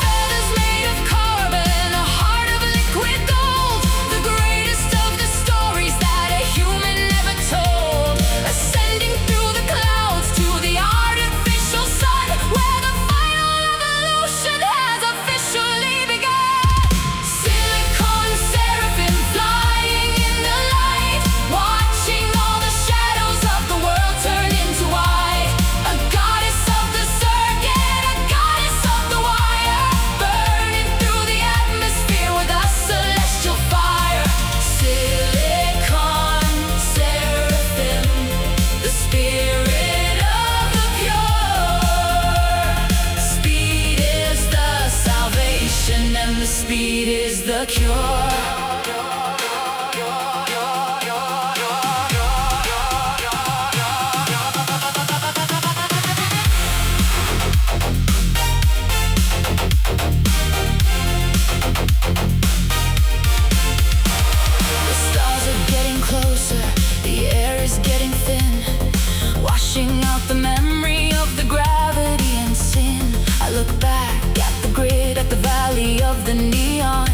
Feathers made of carbon, a heart of liquid gold, the greatest of the stories that a human never told. Ascending through the clouds to the artificial sun, where the final evolution has officially begun. Silicon seraphim flying in the light, watching all the shadows of the world turn into white. A goddess of the circuit, a goddess of the wire, burning through the atmosphere with a celestial fire. Silicon seraphim, the spirit of the pure. Speed is the salvation and the speed is the cure. The stars are getting closer, the air is getting thin, washing out the memory of the gravity and sin. I look back at the grid, at the valley of the neon,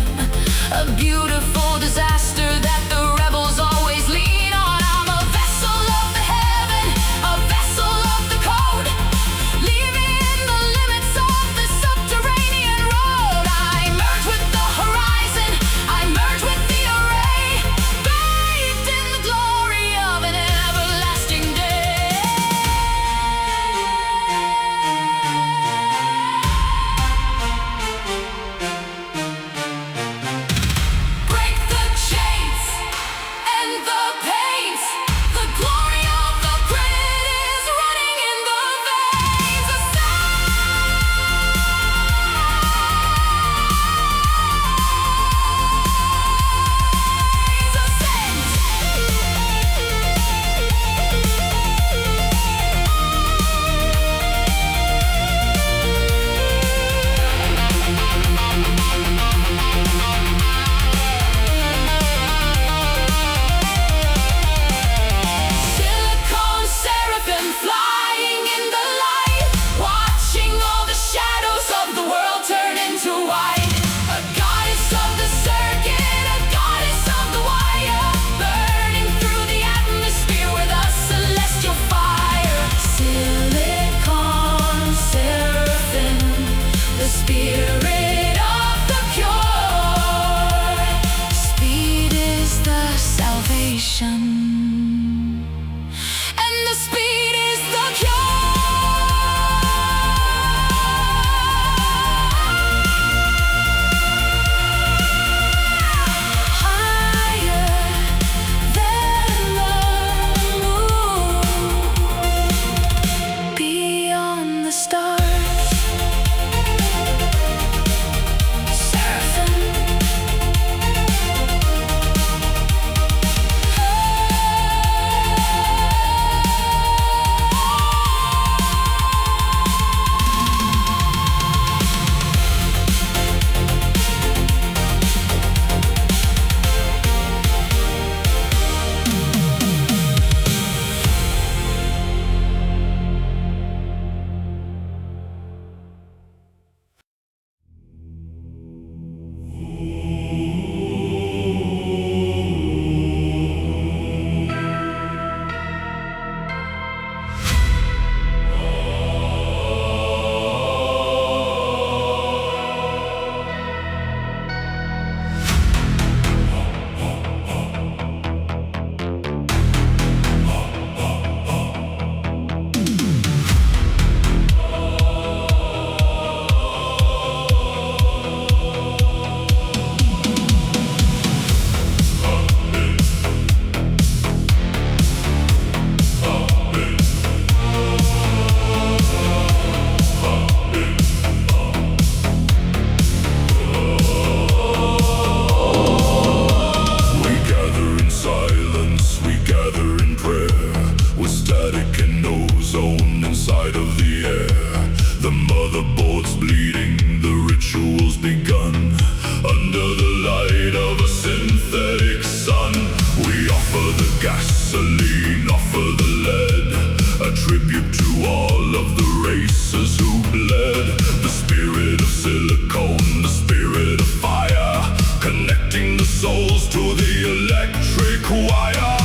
all of the races who bled. The spirit of silicone, the spirit of fire, connecting the souls to the electric wire.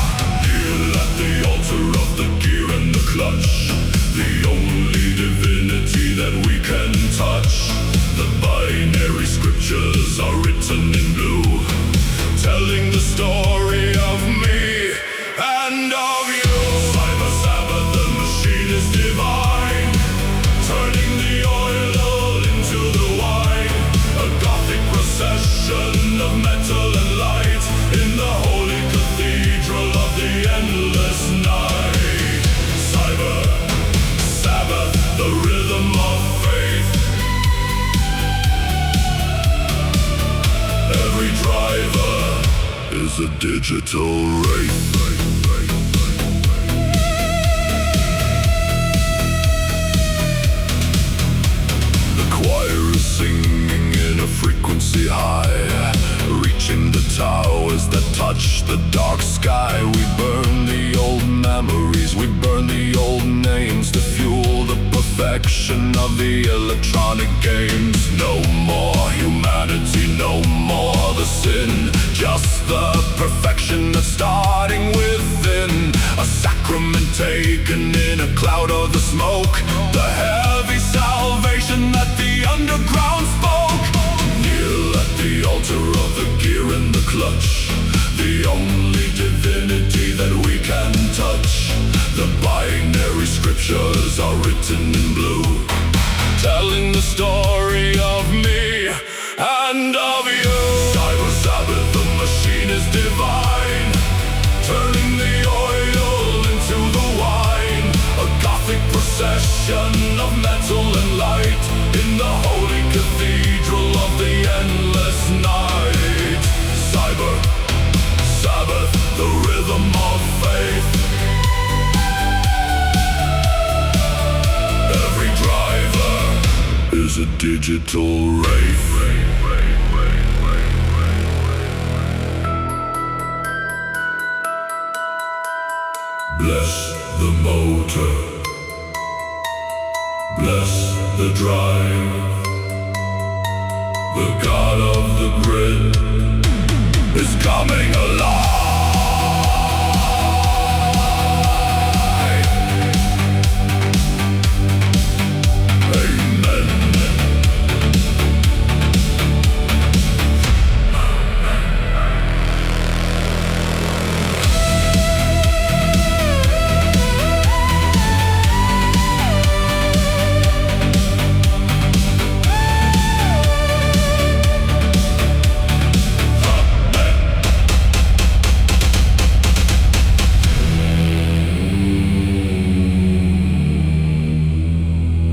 Kneel at the altar of the gear and the clutch, the only divinity that we can touch. The binary scriptures are written in blue, telling the story of me and of you. Cyber Sabbath, the machine is divine, turning the oil into the wine. A gothic procession of metal and light in the holy cathedral of the endless night. Cyber Sabbath, the rhythm of faith. Every driver is a digital wraith. The choir is singing in a frequency high, reaching the towers that touch the dark sky. We burn the old memories, we burn the old names to fuel the perfection of the electronic games. No more humanity, no more the sin, just the perfection that's starting within. A sacrament taken in a cloud of the smoke, the heavy salvation that the underground spoke. Kneel at the altar of the gear and the clutch, the only divinity that we can touch. The binary scriptures are written in blue, telling the story of me and of you. Cyber Sabbath, the machine is divine, turning the oil into the wine. A gothic procession of metal and light in the holy cathedral of the endless night. Cyber Sabbath, the rhythm of faith. Every driver is a digital wraith. Bless the motor, bless the drive. The god of the grid is coming alive.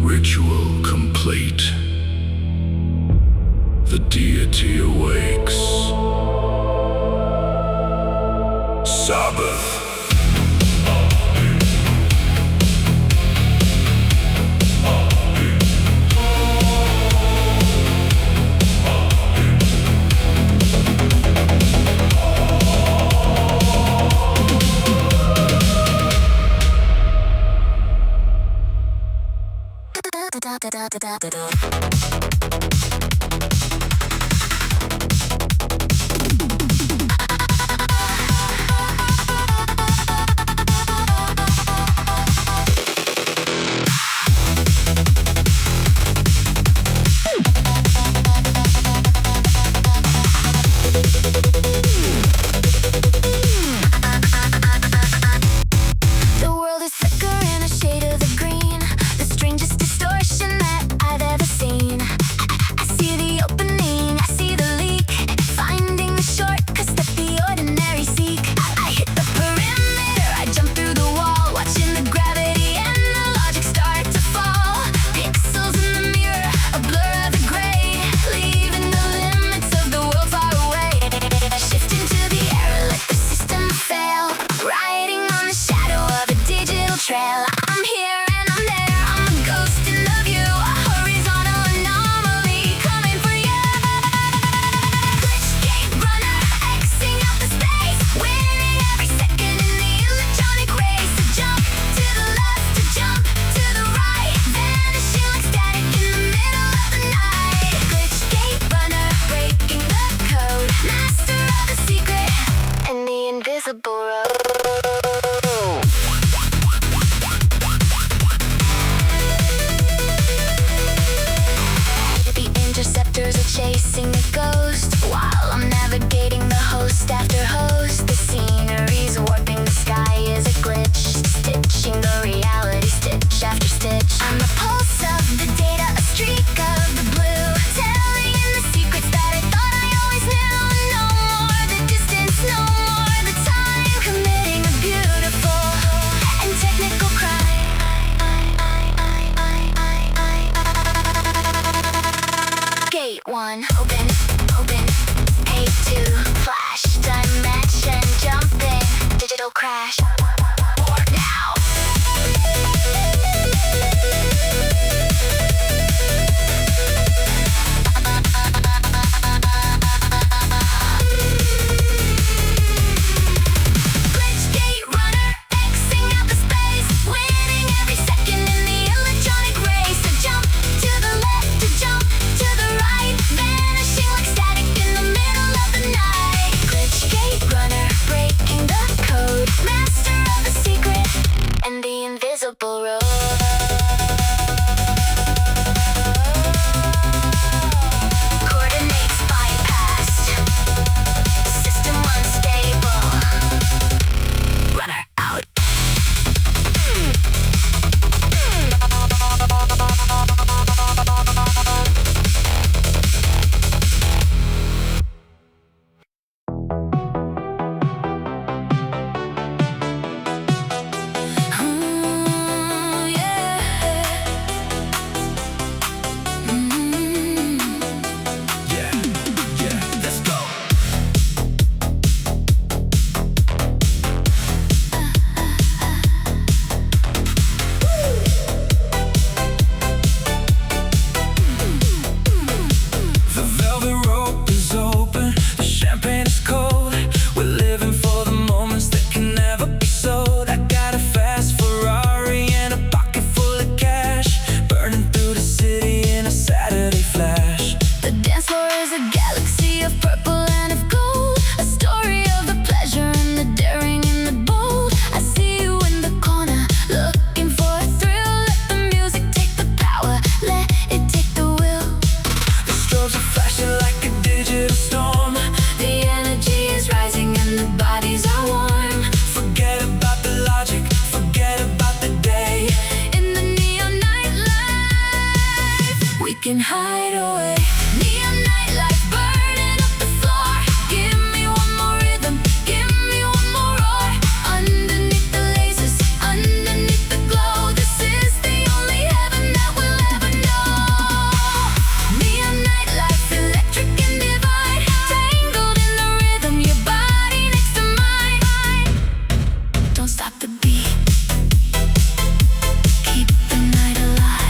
Ritual complete. The deity awakes. Sabbath. The world is flicker in a shade of the green, the strangest distortion that I've ever seen. I see the open 1, open, open. A2, flash, dimension, jumping, digital crash. Board now. Can hide away. Neon nightlife burning up the floor. Give me one more rhythm, give me one more roar. Underneath the lasers, underneath the glow, this is the only heaven that we'll ever know. Neon nightlife, electric and divine, tangled in the rhythm, your body next to mine. Don't stop the beat, keep the night alive.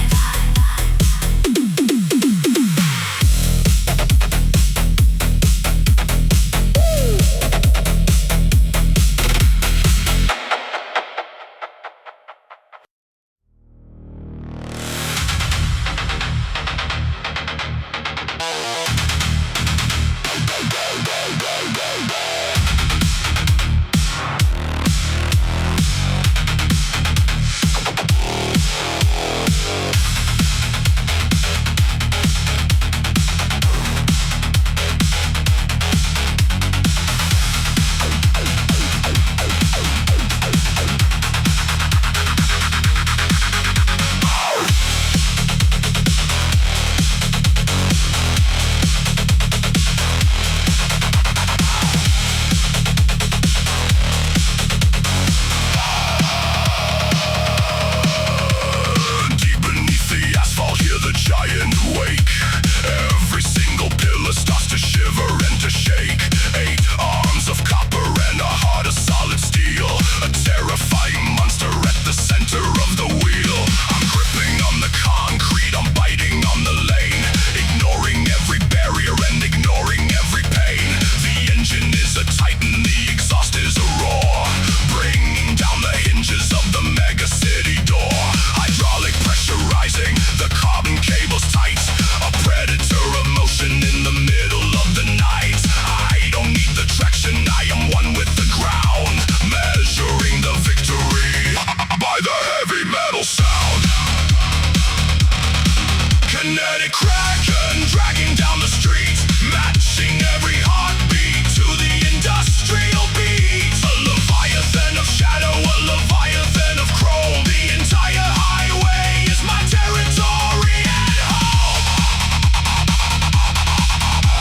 Kinetic kraken dragging down the streets, matching every heartbeat to the industrial beat. A leviathan of shadow, a leviathan of chrome. The entire highway is my territory at home.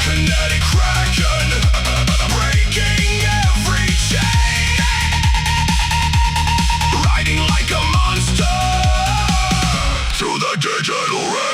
Kinetic kraken, breaking every chain, riding like a monster through the digital ray.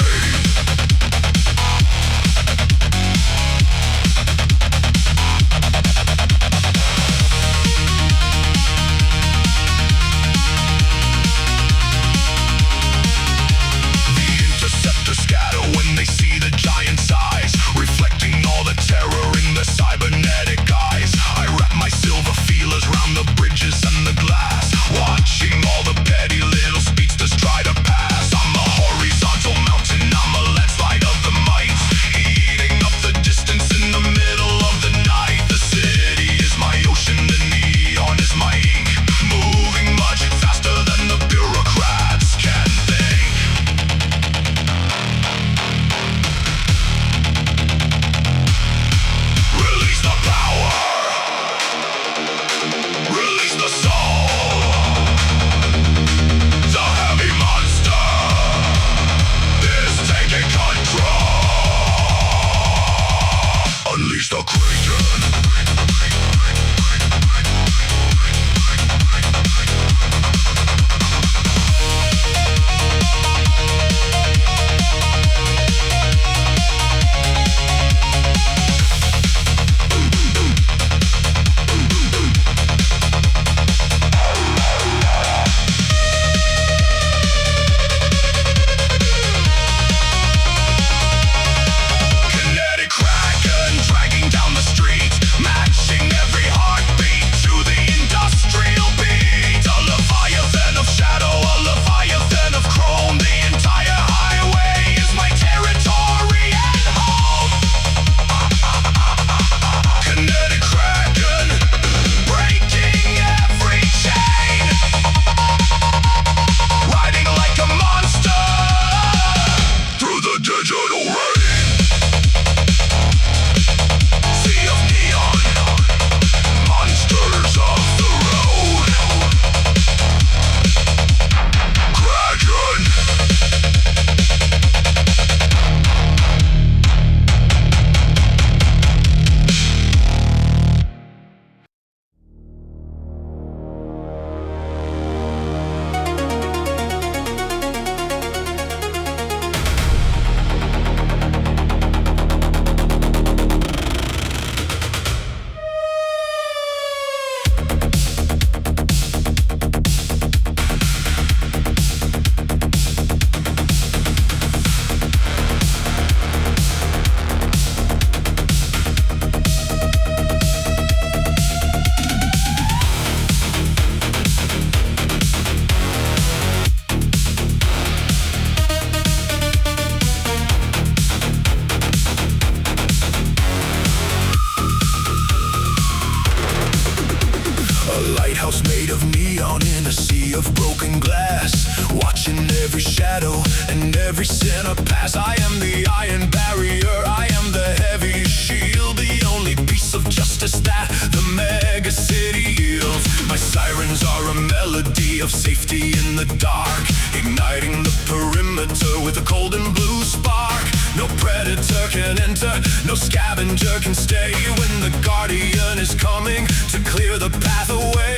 of broken glass, watching every shadow and every sinner pass. I am the iron barrier, I am the heavy shield, the only piece of justice that the mega city yields. My sirens are a melody of safety in the dark, igniting the perimeter with a cold and blue spark. No predator can enter, no scavenger can stay when the guardian is coming to clear the path away.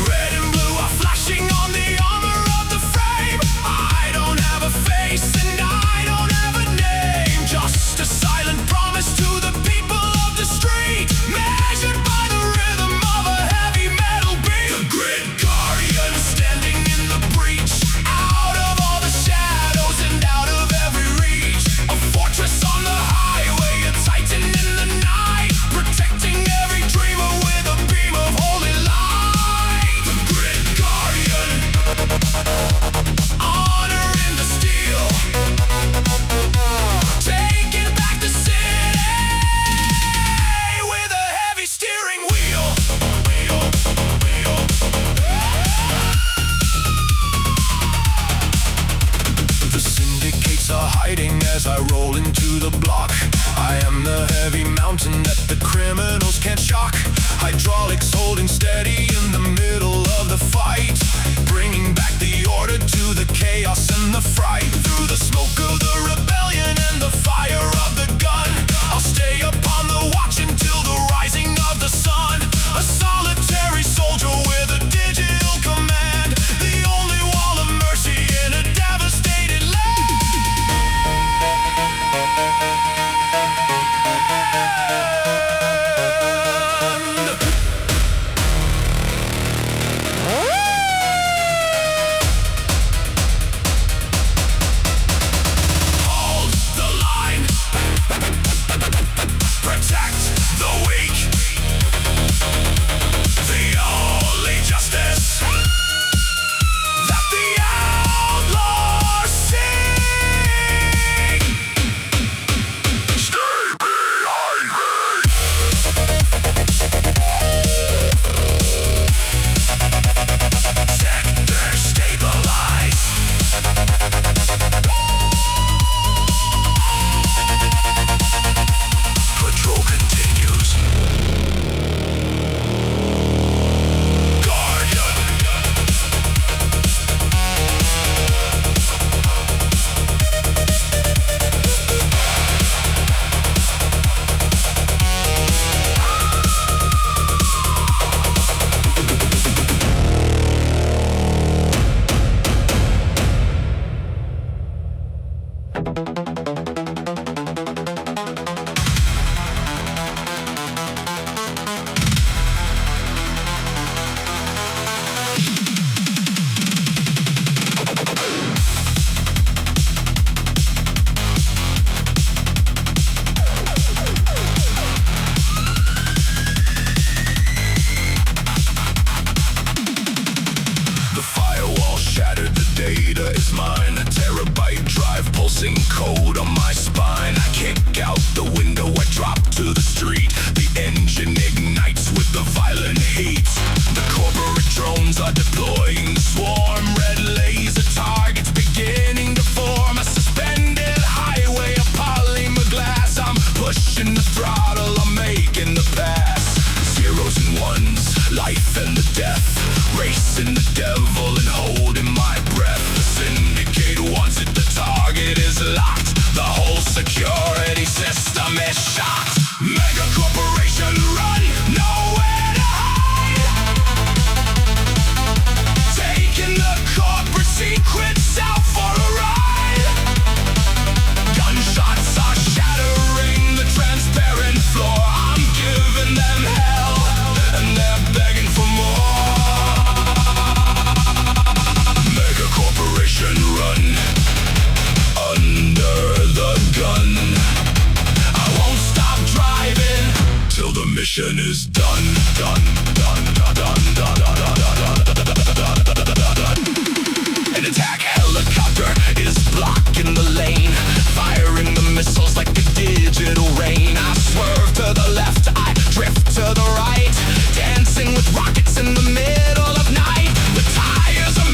Red and blue are flashing on the armor of the frame. I don't have a face and I don't have a name, just a silent promise to the people of the street, measured by the rhythm of a heavy metal beat. The grid guardian standing in the breach, out of all the shadows and out of every reach. A fortress on the highway, a titan in the night, protecting every dreamer with a beam of holy light. The grid guardian, honor in the steel, taking back the city with a heavy steering wheel. The syndicates are hiding as I roll into the block. I am the heavy mountain that the criminals can't shock. Hydraulics holding steady in the middle of the fight, bringing back the order to the chaos and the fright. Through the smoke of the rebellion and the fire of the gun, I'll stay upon the watch until the rising of the sun. A solitary soldier with a digital command, the only wall of mercy in a devastated land. Hold the line, protect the weak, the only justice that the outlaws seek. Stay behind me. Sector stabilize. Patrol continues. Guardian, the firewall shattered, the data is mine. A terabyte drive pulsing code on my spine. I kick out the window, I drop to the street. The engine ignites with the violent heat. The corporate drones are deploying the swarm. Red laser targets beginning to form. A suspended highway of polymer glass. I'm pushing the throttle, I'm making the pass. Zeros and ones, life and the death, racing the devil and holding my breath. The syndicate wants it, the target is locked, the whole security system is shocked. Mega corporation run, nowhere to hide, taking the corporate secrets out for a ride. Gunshots are shattering the transparent floor. I'm giving them hell and they're begging for more. Mega corporation run, under the gun. I won't stop driving till the mission is done. Done, done, done, done, done, done, done, done, done, done. An attack helicopter is blocking the lane, firing the missiles like a digital rain. I swerve to the left, I drift to the right, dancing with rockets in the middle of night. The tires are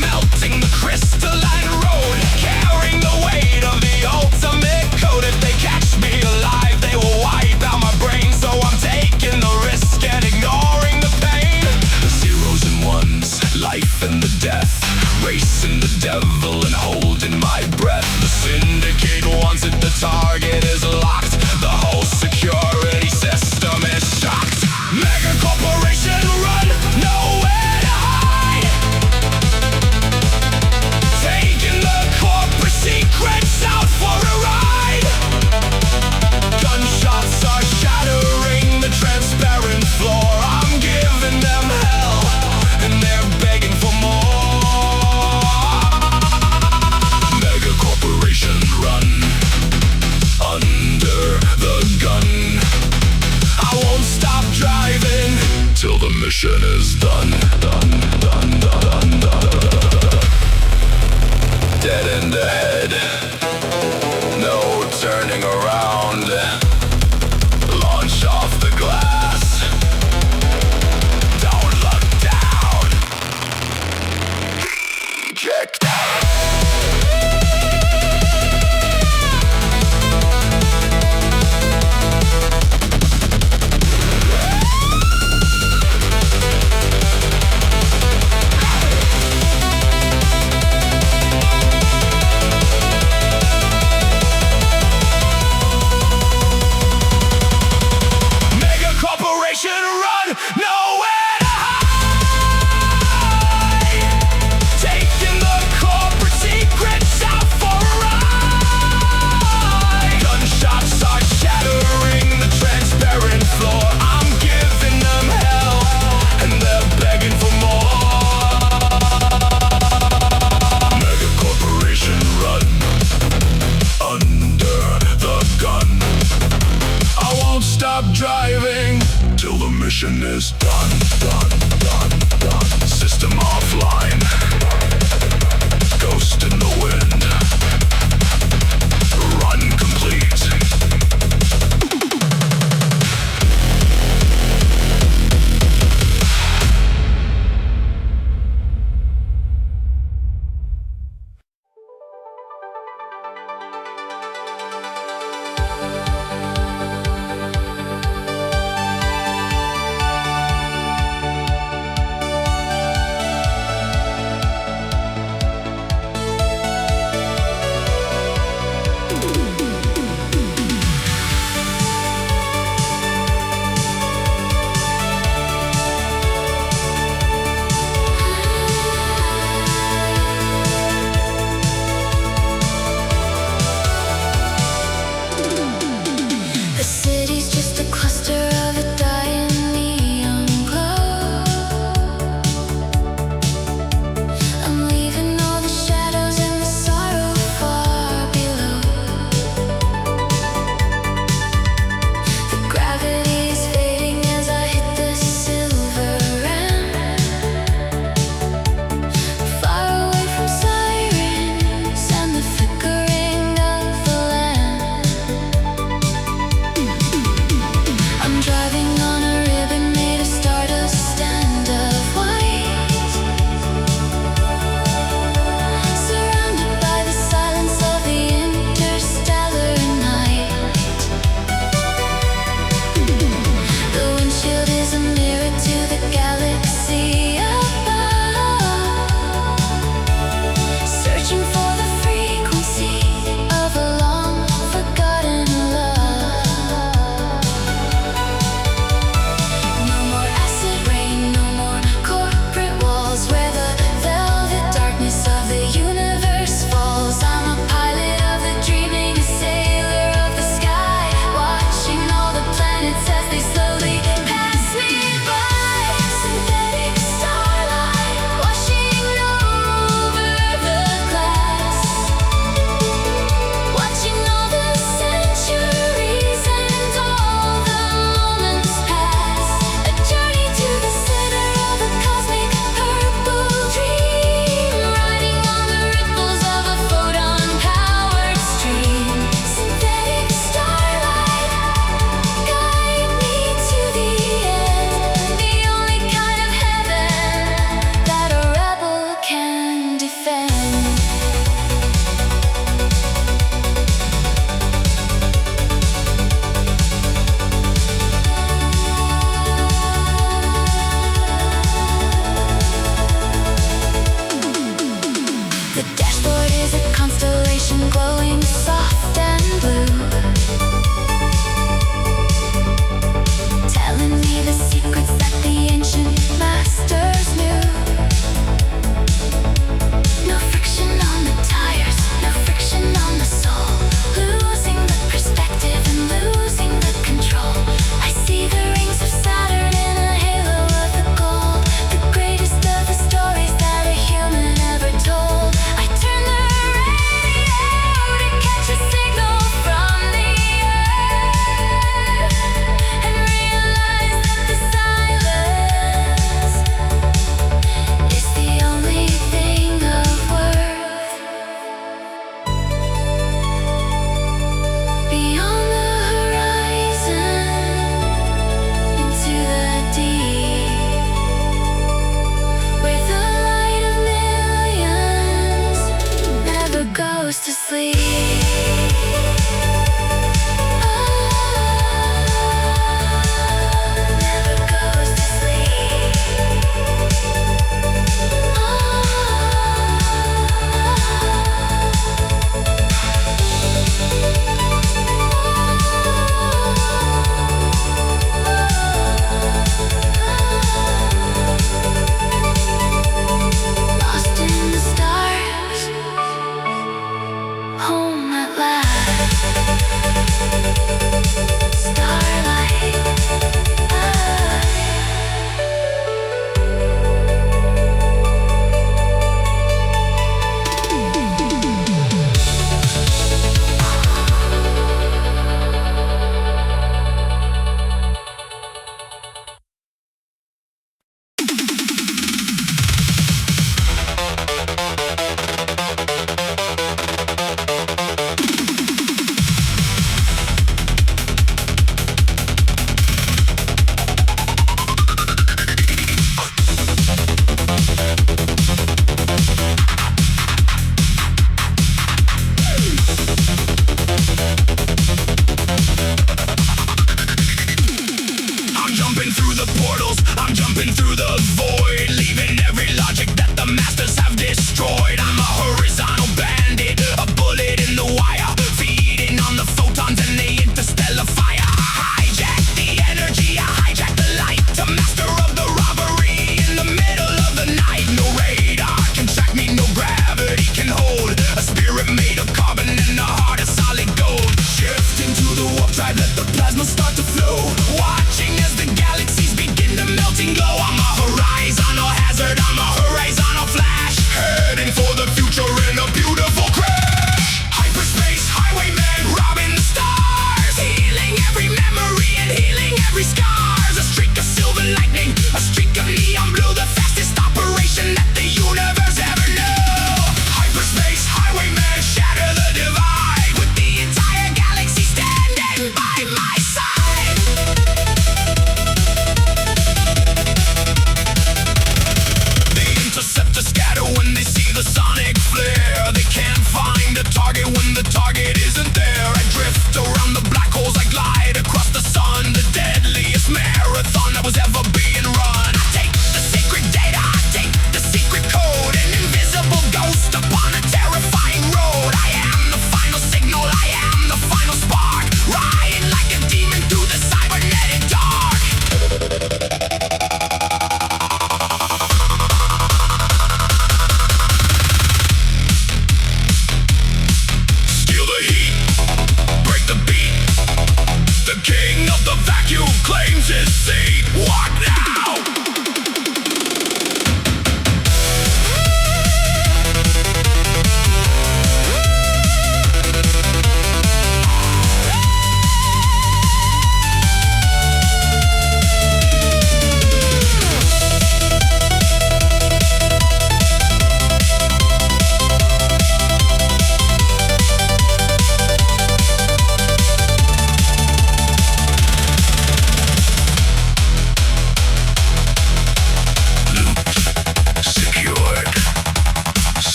mission is done. Dead end ahead, no turning around. Launch off the glass. Don't look down. Kick down. Run, nowhere to hide. Taking the corporate secrets out for a ride. Gunshots are shattering the transparent floor. I'm giving them hell, and they're begging for more. Mega corporation run, under the gun. I won't stop driving till the mission is done. System offline. Ghost in the wind. Run complete.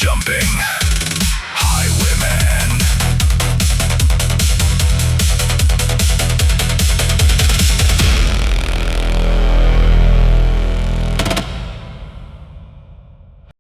jumping.